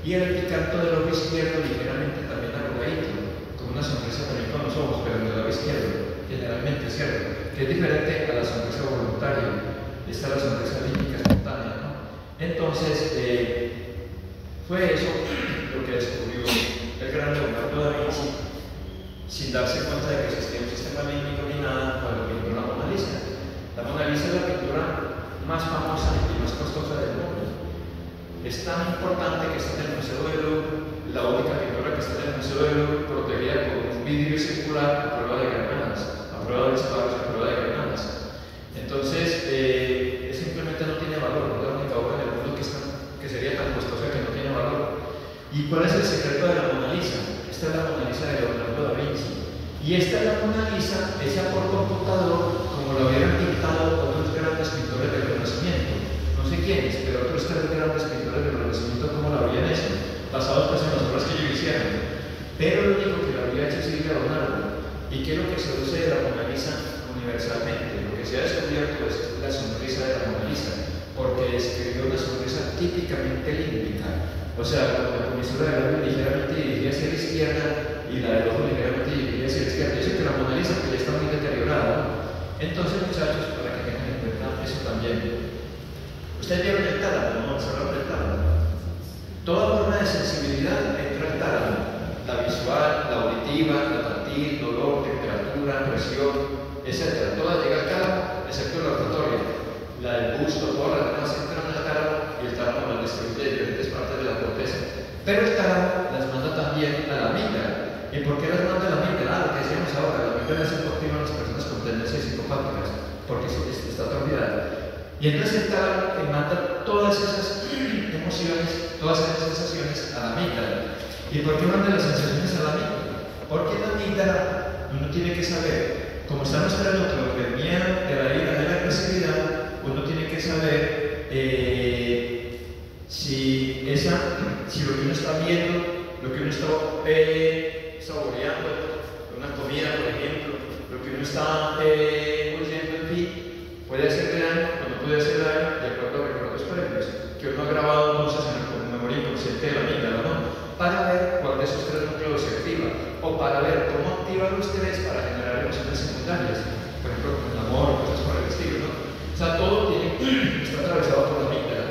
Speaker 2: y el picanto del ojo izquierdo ligeramente también arrugadito, con una sonrisa también con los ojos, pero en el lado izquierdo, generalmente, ¿cierto? Que es diferente a la sonrisa voluntaria. Esta es la sonrisa límbica espontánea, ¿no? Entonces, fue eso lo que descubrió el gran Leonardo da Vinci, sin darse cuenta de que existía un sistema límbico ni nada, cuando pintó la Mona Lisa. La Mona Lisa es la pintura más famosa y más costosa del mundo. Es tan importante que está en el Museo del Louvre, la única pintura que está en el Museo del Louvre, protegida por un vidrio circular a prueba de granadas, a prueba de disparos, a prueba de granadas. Entonces, simplemente no tiene valor, no es la única obra del mundo que sería tan costosa que no tiene valor. ¿Y cuál es el secreto de la Mona Lisa? Esta es la Mona Lisa de Leonardo da Vinci. Y esta es la Mona Lisa hecha por computador, como lo hubieran pintado otros grandes pintores del Renacimiento. No sé quiénes, pero otros tres grandes pintores del Renacimiento, como lo habían hecho, basados pues en las obras que ellos hicieron. Pero lo único que lo había hecho es Leonardo. ¿Y qué es lo que se usa de la Mona Lisa
Speaker 1: que se ha descubierto es la sonrisa de la Mona Lisa, porque describió una sonrisa típicamente límbica. O sea, con la comisura del labio ligeramente dirigida hacia la izquierda y la del ojo ligeramente dirigida hacia la izquierda. Dice que la Mona Lisa pues, ya está muy deteriorada, ¿no? Entonces, muchachos, para que tengan en cuenta eso también. Ustedes vieron el tálamo, ¿no? Se habla del tálamo. Toda forma de sensibilidad entra al tálamo. La visual, la auditiva, la táctil, dolor, temperatura, presión, etc. Toda llega al tálamo, excepto la oratoria. La del busto, todas las demás entran al tálamo y el tálamo las distribuye de diferentes partes de la corteza. Pero el tálamo las manda también a la amígdala. ¿Y por qué las manda a la amígdala? Lo que decíamos ahora, la amígdala es el activa a las personas con tendencias psicopáticas, porque está atrofiada. Y entonces el tálamo manda todas esas emociones, todas esas sensaciones a la amígdala. ¿Y por qué manda las sensaciones a la amígdala? Porque en la amígdala uno tiene que saber, como está nuestro núcleo del miedo, de la ira, de la agresividad, uno tiene que saber si lo que uno está viendo, lo que uno está saboreando, una comida, por ejemplo, lo que uno está oyendo, en fin, puede hacer daño o no puede hacer daño de acuerdo a recuerdos previos, que uno ha grabado cosas en la memoria inconsciente de la amígdala, ¿no? Para ver cuál de esos tres núcleos se activa, o para ver cómo activan los tres para generar emociones secundarias, por ejemplo, con el amor o cosas por el estilo, ¿no? O sea, todo está atravesado por la amígdala.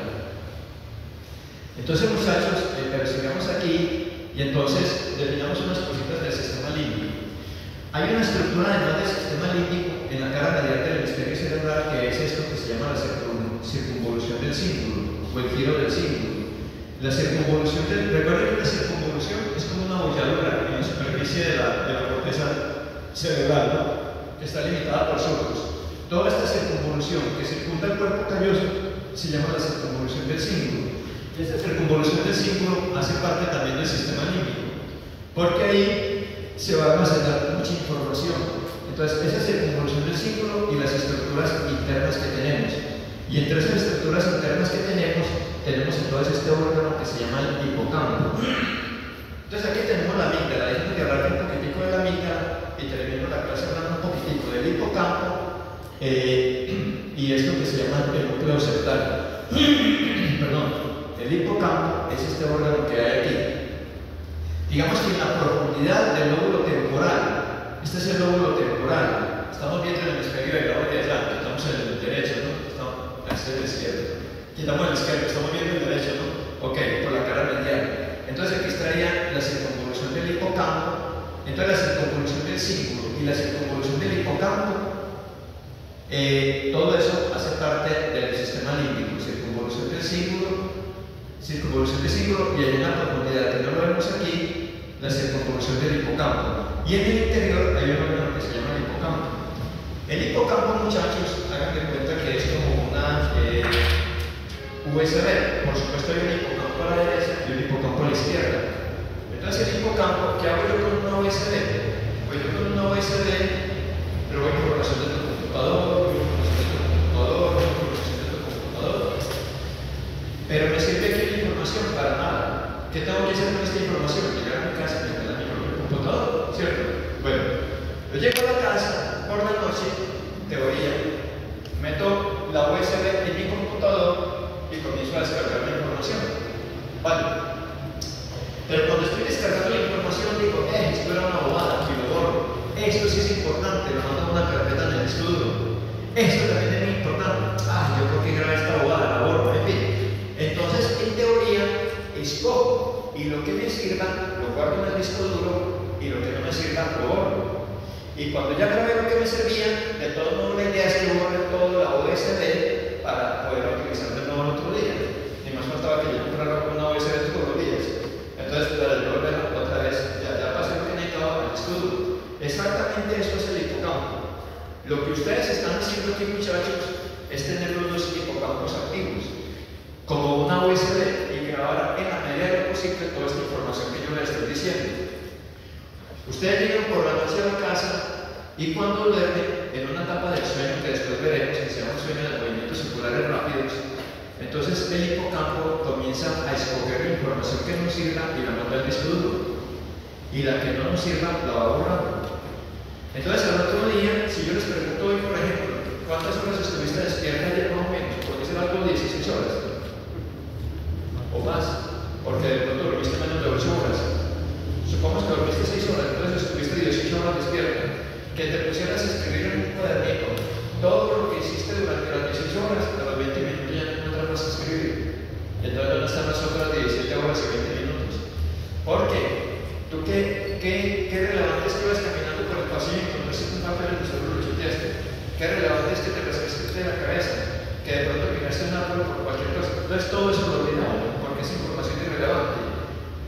Speaker 1: Entonces, muchachos, pero sigamos aquí y entonces definamos unas cositas del sistema límbico. Hay una estructura además del sistema límbico en la cara medial del hemisferio cerebral que es esto que se llama la circunvolución del cíngulo o el giro del cíngulo. La circunvolución recuerden que la circunvolución es como una bolladura en la superficie de la corteza cerebral, ¿no? Que está limitada por surcos. Toda esta circunvolución que circunda el cuerpo calloso se llama la circunvolución del cíngulo. Y esta circunvolución del cíngulo hace parte también del sistema límbico, porque ahí se va a almacenar mucha información. Entonces, esa circunvolución del cíngulo y las estructuras internas que tenemos. Y entre esas estructuras internas que tenemos entonces este órgano que se llama el hipocampo. Entonces aquí tenemos la amígdala, déjenme hablar un poquitico de la amígdala y termino la clase hablando un poquitico del hipocampo y esto que se llama el núcleo septal. Perdón, el hipocampo es este órgano que hay aquí. Digamos que en la profundidad del lóbulo temporal, este es el lóbulo temporal, estamos viendo el hemisferio de la de allá, estamos en el derecho, ¿no? Este es el izquierdo. Quitamos el izquierdo, estamos viendo el derecho, ¿no? Ok, por la cara medial. Entonces aquí estaría la circunvolución del hipocampo, entonces la circunvolución del cíngulo y la circunvolución del hipocampo, todo eso hace parte del sistema límbico, circunvolución del cíngulo y hay una profundidad que no lo vemos aquí, la circunvolución del hipocampo. Y en el interior hay un órgano que se llama el hipocampo. El hipocampo, muchachos, hagan de cuenta que es como una USB. Por supuesto hay un hipocampo a la derecha y un hipocampo a la izquierda. Entonces el hipocampo, ¿qué hago yo con una USB? Pues yo con una USB le doy información de tu computador, pero me sirve aquí la información para nada. ¿Qué tengo que hacer con esta información? Llegar a mi casa y meterla en mi computador, ¿cierto? Bueno, yo llego a la casa por la noche, teoría, meto la USB en mi computador y comienzo a descargar la información. Vale. Pero cuando estoy descargando la información digo, esto era una bobada, aquí lo borro. Esto sí es importante, lo mando a una carpeta en el disco duro. Esto también es muy importante. Yo creo que grabé esta bobada, la borro, en fin. Entonces, en teoría, escojo y lo que me sirva lo guardo en el disco duro y lo que no me sirva lo borro. Y cuando ya grabé lo que me servía, de todos modos la idea es que borre toda la USB para poder utilizar de nuevo el otro día. Ni más faltaba que yo comprara una USB todos los días. Entonces, para devolverla otra vez, ya pasé lo que necesitaba al disco duro. Exactamente eso es el hipocampo. Lo que ustedes están haciendo aquí, muchachos, es tener los dos hipocampos activos, como una USB, y grabar en la medida de lo posible toda esta información que yo les estoy diciendo. Ustedes llegan por la noche a la casa y cuando duermen, en una etapa del sueño que después veremos, que se llama un sueño de movimientos circulares rápidos, entonces el hipocampo comienza a escoger la información que nos sirva y la manda al disco duro, y la que no nos sirva la va borrando. Entonces al otro día, si yo les pregunto hoy, por ejemplo, ¿cuántas
Speaker 2: esté en la cabeza, que de pronto miraste un árbol por cualquier cosa. Entonces todo eso lo olvidamos, porque es información irrelevante.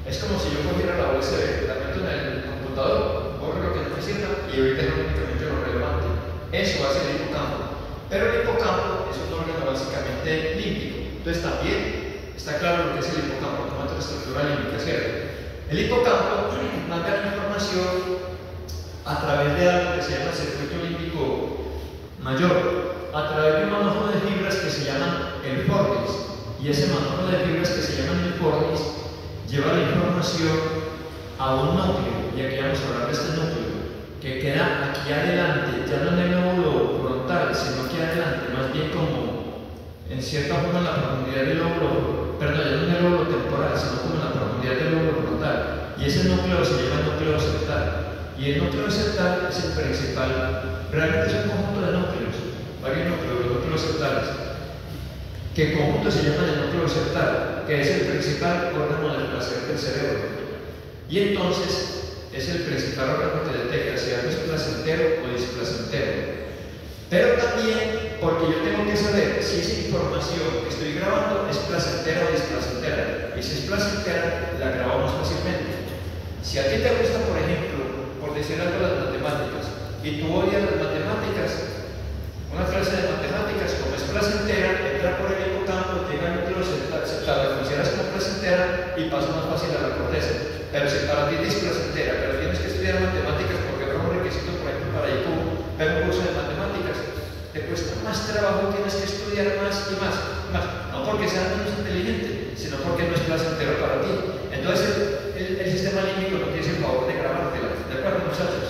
Speaker 2: Es como si yo cogiera la USB, la meto en el computador, borro lo que no me sirva y hoy dejo únicamente lo relevante. Eso hace el hipocampo. Pero el hipocampo es un órgano básicamente límbico. Entonces también está claro lo que es el hipocampo, como otra estructura límbica, ¿cierto? El hipocampo manda la información a través de algo que se llama circuito límbico mayor, a través de un manojo de fibras que se llaman el fornis, y ese manojo de fibras que se llaman el fornis lleva la información a un núcleo, y aquí vamos a hablar de este núcleo, que queda aquí adelante, ya no en el lóbulo frontal, sino aquí adelante, más bien como en cierta forma en la profundidad del lóbulo, perdón, ya no en el lóbulo temporal, sino como en la profundidad del lóbulo frontal, y ese núcleo se llama núcleo septal. Y el núcleo septal es el principal, realmente es un conjunto de núcleos, varios núcleos, los núcleos septales, que en conjunto se llama el núcleo septal, que es el principal órgano del placer del cerebro. Y entonces es el principal órgano que detecta si algo es placentero o displacentero. Pero también porque yo tengo que saber si esa información que estoy grabando es placentera o displacentera. Y si es placentera, la grabamos fácilmente. Si a ti te gusta, por ejemplo, por decir algo, las matemáticas, y tú odias las matemáticas, una clase de matemáticas, como es placentera, entra por el hipocampo, llega al núcleo septal, la consideras como placentera y pasa más fácil a la corteza. Pero si para ti es placentera, pero tienes que estudiar matemáticas porque es un requisito, por ejemplo, para IQ, ver un curso de matemáticas, te cuesta más trabajo, tienes que estudiar más y más. No porque seas menos inteligente, sino porque no es placentero para ti. Entonces el sistema límbico no tiene el favor de grabártela, ¿de acuerdo, muchachos?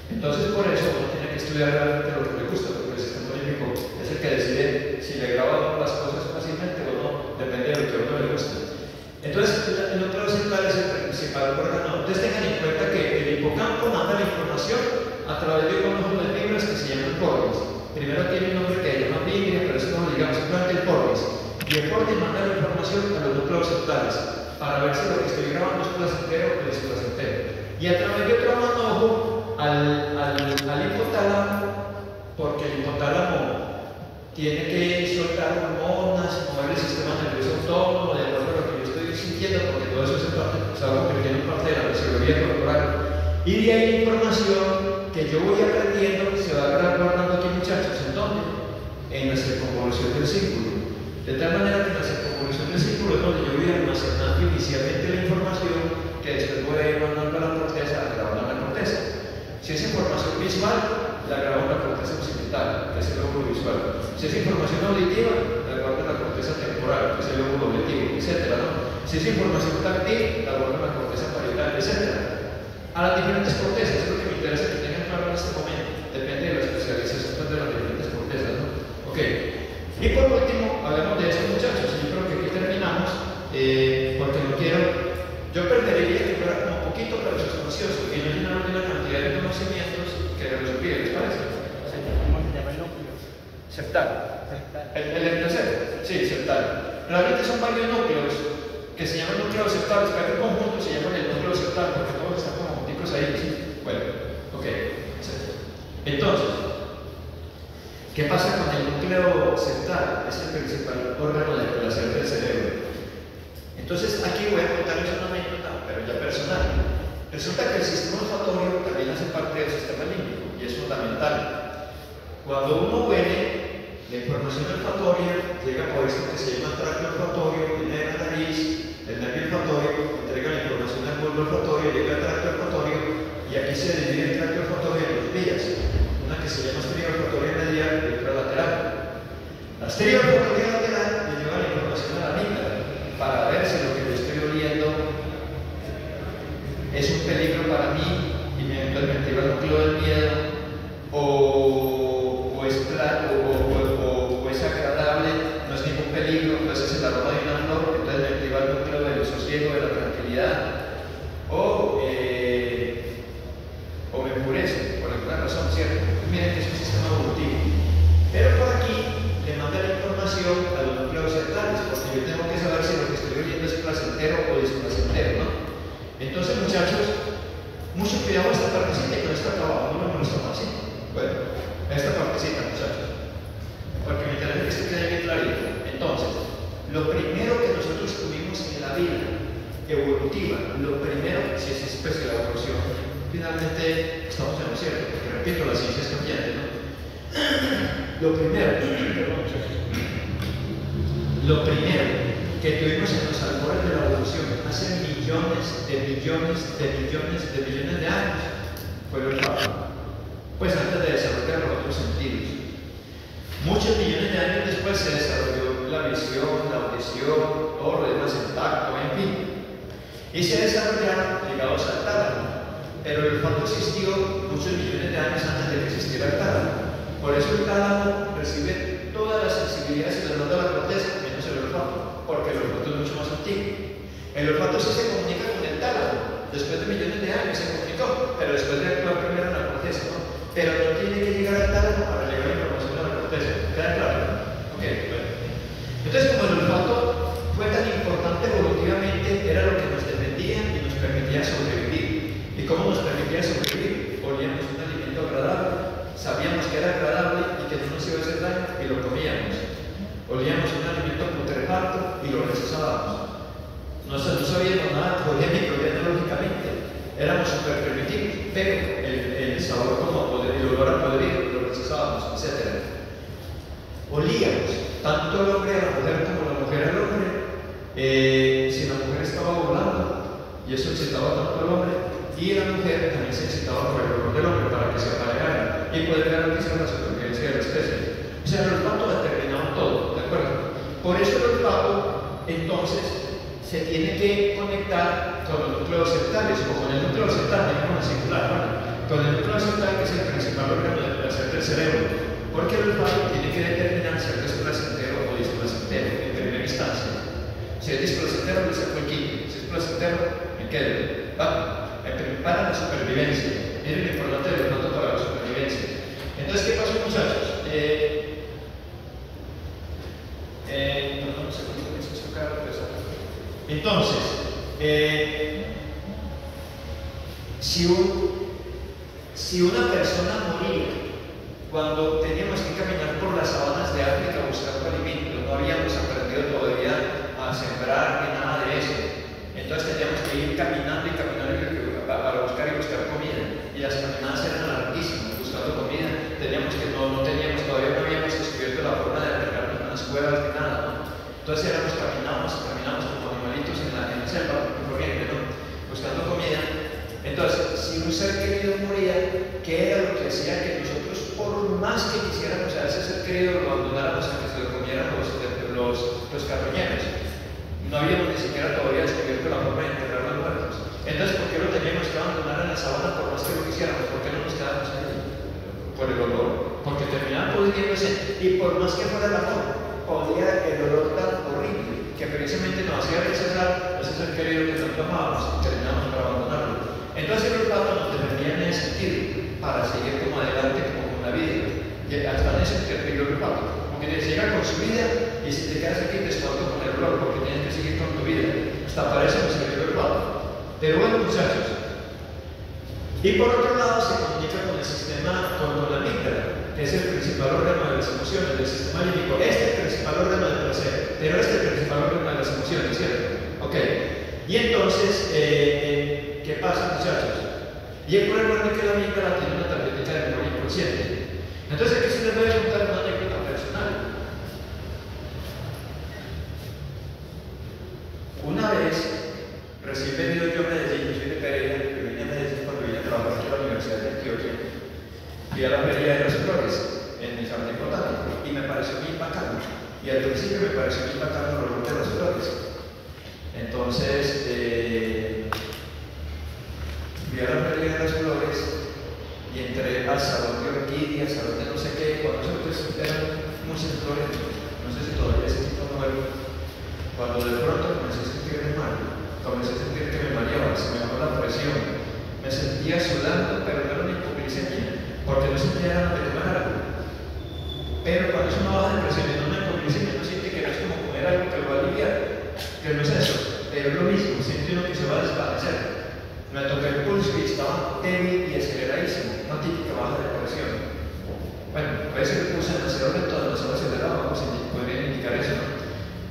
Speaker 2: Entonces por eso uno tiene que estudiar realmente lo que le gusta, porque el sistema límbico es el que decide si le graba las cosas fácilmente o no, depende de lo que a uno le gusta. Entonces el núcleo septal es el principal órgano. Entonces tengan en cuenta que el hipocampo manda la información a través de un conjunto de fibras que se llaman fornis. Primero tiene un nombre que se llama fibra, pero eso no lo digamos, simplemente el fornis. Y el fornis manda la información a los núcleos septales para ver si lo que estoy grabando es placentero o displacentero. Y a través de otro manojo al hipotálamo, porque el hipotálamo tiene que soltar hormonas, mover el sistema nervioso autónomo, de acuerdo a lo que yo estoy sintiendo, porque todo eso se va convirtiendo en parte de la fisiología corporal. Y de ahí la información que yo voy aprendiendo se va guardando aquí, muchachos. ¿En dónde? En la circunvolución del círculo. De tal manera que en la circunvolución del círculo es donde yo voy almacenando inicialmente la información que después voy a ir mandando a la corteza, a grabar en la corteza. Si es información visual, la grabo en la corteza occipital, que es el lóbulo visual. Si es información auditiva, la guardo en la corteza temporal, que es el lóbulo auditivo, etc. ¿no? Si es información táctil, la guardo en la corteza parietal, etc. A las diferentes cortezas, es lo que me interesa que tengan claro en este momento. Depende de la especialización de las diferentes cortezas, ¿no? Ok. Y por último, hablemos de esto, muchachos. Yo creo que aquí terminamos, porque no quiero. Yo preferiría que fuera como un poquito, pero sustancioso, y no llenar de una cantidad de conocimientos que les olvide, ¿les parece?
Speaker 4: ¿Cómo se llama el núcleo?
Speaker 2: Septal. ¿El tercero? Sí, septal. Realmente son varios núcleos que se llaman núcleos septales, pero en conjunto se llaman el núcleo septal, porque todos están como junticos ahí, ¿sí? Bueno, ok. Entonces, ¿qué pasa con el núcleo septal? Es el principal órgano de placer del cerebro. Entonces, aquí voy a contarles una anécdota, pero ya personal. Resulta que el sistema olfatorio también hace parte del sistema límbico y es fundamental. Cuando uno huele, la información olfatoria llega por esto que se llama tracto olfatorio, viene de la nariz, el nervio olfatorio, entrega la información al bulbo olfatorio, llega al tracto olfatorio y aquí se divide el tracto olfatorio en dos vías, una que se llama estría olfatoria medial y otra lateral. La estría olfatoria lateral le lleva la información a la amígdala para ver si lo que yo estoy oliendo es un peligro para mí y me activa el núcleo del miedo o es agradable, no es ningún peligro, entonces es el aroma de una flor, entonces me activa el núcleo del sosiego, de la tranquilidad, o me enfurece por alguna razón, ¿cierto? Miren que es un sistema evolutivo. Pero por aquí le manda la información a los núcleos septales, porque yo tengo que saber si lo que estoy oyendo es placentero o displacentero, ¿no? Entonces, muchachos, mucho cuidado esta partecita y con esta acabamos, no me molesta más, ¿sí? Bueno, esta partecita, muchachos. Porque finalmente estamos en lo cierto, porque repito, la ciencia es cambiante, ¿no? Lo primero que tuvimos en los albores de la evolución hace millones de años fue el olfato. Pues antes de desarrollar los otros sentidos. Muchos millones de años después se desarrolló la visión, la audición, todo lo demás, el tacto, en fin. Y se desarrollaron ligados al tálamo. Pero el olfato existió muchos millones de años antes de que existiera el tálamo. Por eso el tálamo recibe todas las sensibilidades y las notas de la corteza, menos el olfato, porque el olfato es mucho más antiguo. El olfato sí se comunica con el tálamo. Después de millones de años se comunicó, pero después de actuar primero en la corteza, ¿no? Pero no tiene que llegar al tálamo para llegar la información a la corteza. ¿Queda claro? Ok, bueno. Entonces, como el olfato fue tan importante evolutivamente, era lo que nos defendía y nos permitía sobrevivir. ¿Y cómo nos permitía sobrevivir? Olíamos un alimento agradable, sabíamos que era agradable y que no nos iba a hacer daño y lo comíamos. Olíamos un alimento putrefacto y lo rechazábamos. No sabíamos nada biológicamente, éramos súper primitivos, pero el sabor como el olor a podrido lo rechazábamos, etc. Olíamos tanto el hombre a la mujer como la mujer al hombre. Si la mujer estaba volando y eso excitaba tanto al hombre, y la mujer también se excitaba por el olor del hombre para que se aparejaran y poder garantizar la supervivencia de la especie. O sea, el olfato determinaba todo, ¿de acuerdo? Por eso el olfato, entonces, se tiene que conectar con los núcleos occidentales o con el núcleo occidental, digamos singular, ¿no? Con el núcleo occidental, que es el principal órgano de placer del cerebro, porque el olfato tiene que determinar si es placentero o displacentero en primera instancia. Si es displacentero, le saco el quinto; si es placentero, me quedo. ¿Va? Para la supervivencia. Miren lo importante del olfato para la supervivencia. Entonces, ¿qué pasó, muchachos? Entonces, si una persona moría cuando teníamos que caminar por las sabanas de África buscando alimento, no habíamos aprendido todavía a sembrar ni nada de eso, entonces teníamos que ir caminando y caminando para buscar y buscar comida, y las caminadas eran larguísimas buscando comida. Todavía no habíamos descubierto la forma de aterrarnos en las cuevas ni nada, ¿no? Entonces caminamos como animalitos en la selva, corriente, ¿no? Buscando comida. Entonces, si un ser querido moría, ¿qué era lo que hacía que nosotros, por más que quisiéramos a ese ser querido, lo abandonáramos a que se lo comieran los carroñeros? No habíamos ni siquiera todavía descubierto la forma de enterrar a los muertos. Entonces, ¿por qué lo teníamos que abandonar en la sabana por más que lo quisiéramos? ¿Por qué no nos quedábamos ahí? Por el olor, porque terminaban pudriéndose, y por más que fuera el amor, podía el olor tan horrible que precisamente nos hacía rechazar ese ser querido que tanto amábamos y terminamos por abandonarlo. Entonces el olfato nos defendía en ese sentido, para seguir como adelante como con la vida. Y hasta en ese sentido el olfato, como que te llega con su vida, y si te quedas aquí te espanto con el olor, porque tienes que seguir con tu vida. Hasta para eso nos sirvió el olfato. Pero bueno, muchachos, y por otro lado se comunica con el sistema, con la amígdala, que es el principal órgano de las emociones, del sistema límbico. Este es el principal órgano del placer, pero este es el principal órgano de las emociones, ¿cierto? Ok. Y entonces, ¿qué pasa, muchachos? Y el problema es que la amígdala tiene una tarjetita de memoria inconsciente. Entonces aquí se les voy a contar una anécdota personal. Una vez, recién venido yo a Medellín, yo soy de Pereira, yo vine a Medellín cuando vine a trabajar aquí a la Universidad de Antioquia. Fui a la Feria de las Flores en el Jardín Botánico y me pareció muy bacano. Y al principio me pareció muy bacano el olor de las flores. Entonces, fui a la Feria de las Flores y entré al salón de orquídeas, salón de no sé qué. Cuando eso eran muchas flores, no sé si todavía es tipo nuevo. Cuando de pronto comencé a sentirme mal, comencé a sentir que me mareaba, se me bajó la presión, me sentía sudando, pero no era una hipoglicemia, porque no sentía nada de tomar algo. Pero cuando es una baja de presión y no una hipoglicemia, no siente que no es como comer algo que lo va a aliviar, que no es eso, pero es lo mismo, siente uno que se va a desvanecer. Me toqué el pulso y estaba débil y aceleradísimo, una típica baja de presión. Bueno, puede ser el pulso demasiado lento, demasiado acelerado, podría indicar eso, ¿no?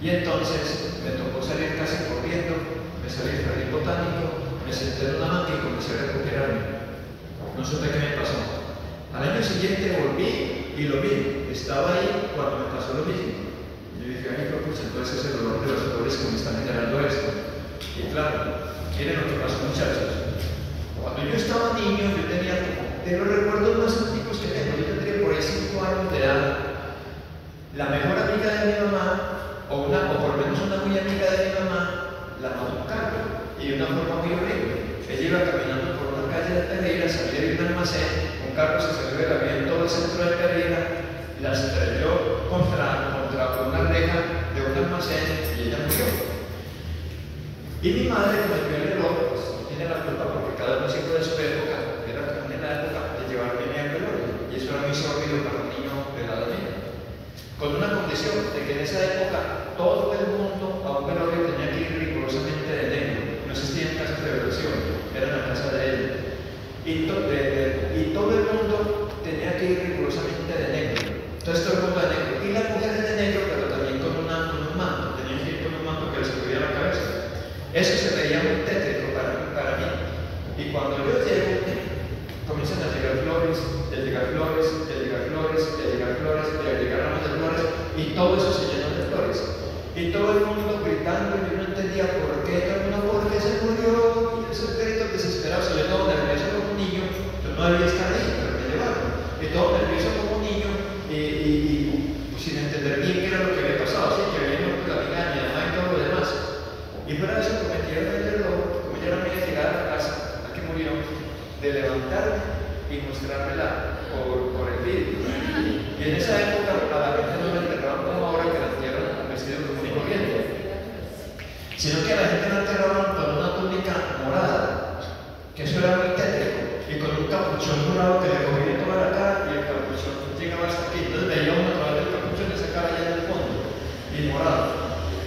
Speaker 2: Y entonces me tocó salir casi corriendo, me salí del jardín botánico, me senté en una hamaca y comencé a recuperarme. no supe qué me pasó. Al año siguiente volví y lo vi, estaba ahí cuando me pasó lo mismo. Yo dije, ay, pues entonces es el olor de los flores que me están generando esto. Y claro, miren lo que pasó, muchachos. Cuando yo estaba niño, yo tenía, de los recuerdos más antiguos que tengo, yo tendría por ahí 5 años de edad. La mejor amiga de mi mamá, o por lo menos una muy amiga de mi mamá, la mató un carro, y de una forma muy horrible. Ella iba caminando por una calle de Pereira, salía de un almacén, un carro se salió de la vía en todo el centro de Pereira, la estrelló contra una reja de un almacén y ella murió. Y mi madre, como vio el reloj, pues no tiene la culpa porque cada uno siempre de su época, era también en la época de llevarme a mi velorio, y eso era muy sórdido para un niño de la edad mía. Con una condición de que en esa época todo el mundo a un velorio tenía que ir rigurosamente de negro. No existían casas de velación, era la casa de ella. Y todo el mundo tenía que ir rigurosamente de negro. Entonces todo el mundo de negro. Y las mujeres de negro, pero también con un manto. Tenían que ir con un manto que les cubría la cabeza. Eso se veía muy tétrico para mí. Y cuando yo llego, comienzan a llegar flores, y a llegar flores, y a llegar flores, y a llegar flores, y a llegar ramos de flores, y todo eso se llenó de flores. Y todo el mundo gritando, y yo no entendía por qué, porque se murió, y esos gritos desesperados, yo todo nervioso como un niño, yo no debía estar ahí, pero me llevaron. Y todo nervioso como un niño, y sin entender bien qué era lo que había pasado, así que había muerto la amiga de mi mamá y todo lo demás. Y fuera de eso cometieron el error, como ya era media llegada a la casa, la que murió, de levantarme y mostrármela por el vídeo. Y en esa época a la gente no la enterraban como ahora que la entierran vestido común y corriente, sino que a la gente la enterraban con una túnica morada, que eso era muy tétrico, y con un capuchón morado que le cubría toda la cara y el capuchón llegaba hasta aquí. Entonces veía uno a través del capuchón esa cara allá en el fondo, y morado.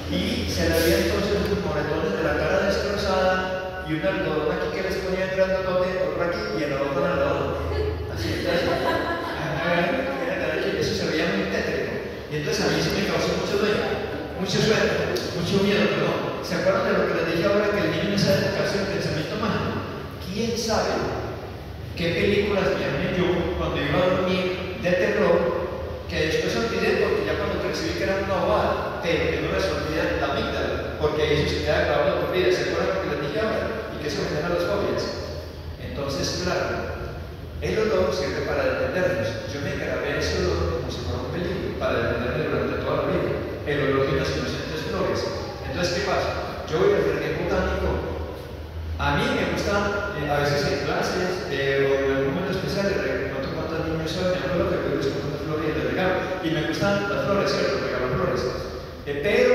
Speaker 2: Y se le veían entonces los moretones de la cara destrozada y un algodón aquí que les ponían grandote, otro aquí y el otro al lado. Así entonces, eso se veía muy tétrico. Y entonces a mí sí me causó mucho miedo, perdón. ¿Se acuerdan de lo que les dije ahora que el niño en esa época hace el pensamiento mágico? ¿Quién sabe qué películas me amé yo cuando iba a dormir de terror? Que después olvidé porque ya cuando percibí que era una bobada, pero que no les olvidé la amígdala, porque eso se queda grabado por vida. ¿Se acuerdan lo que les dije ahora? Y que eso genera las fobias. Entonces, claro, el olor sirve para detenernos. Yo me grabé ese olor como si fuera un peligro, para detenerme durante toda la vida. El olor de unas inocentes flores. Entonces, ¿qué pasa? Yo voy al jardín botánico. A mí me gusta, a veces en clases, o en algún momento especial, no sé cuántos niños son, me acuerdo que les pongo flores de regalo. Y me gustan las flores, ¿cierto? Regalo flores. Pero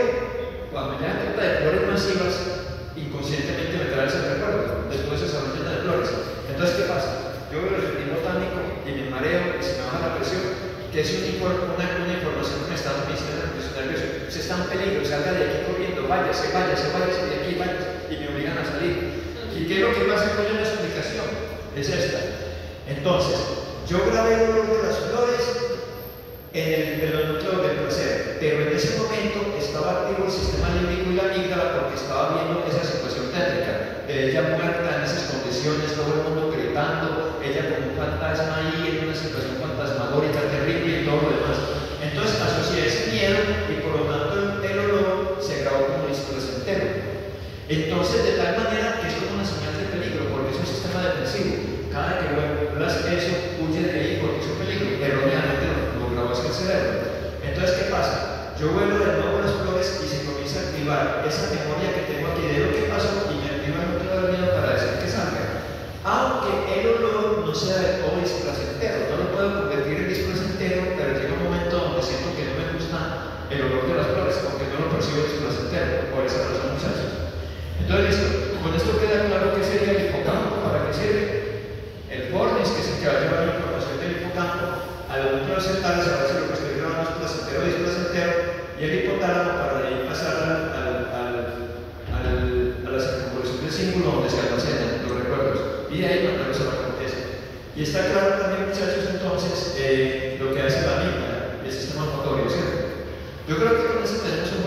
Speaker 2: cuando ya trata de flores masivas, inconscientemente me trae ese recuerdo. Después se llena de flores. Entonces, ¿qué pasa? Yo voy al jardín botánico y me mareo y se me baja la presión, que es una información que me está diciendo nervioso. Se está en peligro, salga de aquí corriendo, váyase de aquí, váyase, y me obligan a salir. ¿Y qué es lo que pasa con la explicación? Es esta. Entonces, yo grabé el olor de las flores en los núcleos del placer, pero en ese momento estaba activo el sistema límbico y la amígdala porque estaba viendo esa situación tétrica. Ella muerta en esas condiciones, todo el mundo gritando, ella como un fantasma ahí en una situación fantasmagórica terrible y todo lo demás. Entonces asocié ese miedo y por lo tanto el olor se grabó como disco placentero. Entonces, de tal manera que es como una señal de peligro, porque es un sistema defensivo. Cada que vuelas eso, huye de ahí porque es un peligro. Erróneamente lo grabó hacia el cerebro. Entonces, ¿qué pasa? Yo vuelo de nuevo las flores y se comienza a activar esa memoria que tengo aquí de lo que pasó y me activa el otro del miedo para decir que salga. Aunque el olor no sea de todo displacentero, yo lo puedo convertir en displacentero, pero llega un momento donde siento que no me gusta el olor de las flores, aunque no lo percibo displacentero, por esa razón, muchachos. Entonces, listo, con esto queda claro que sería el hipocampo, para qué sirve. El fornis, que es el que va a llevar la información del hipocampo, al núcleo central, a ver si lo que estoy grabando es placentero o displacentero, y el hipotálamo para de ahí pasar a la circunvolución del símbolo donde se almacenan los recuerdos, y de ahí mandarlos a la corteza. Y está claro también, muchachos, entonces, lo que hace la amígdala, el sistema motorio, ¿cierto? Yo creo que con eso tenemos un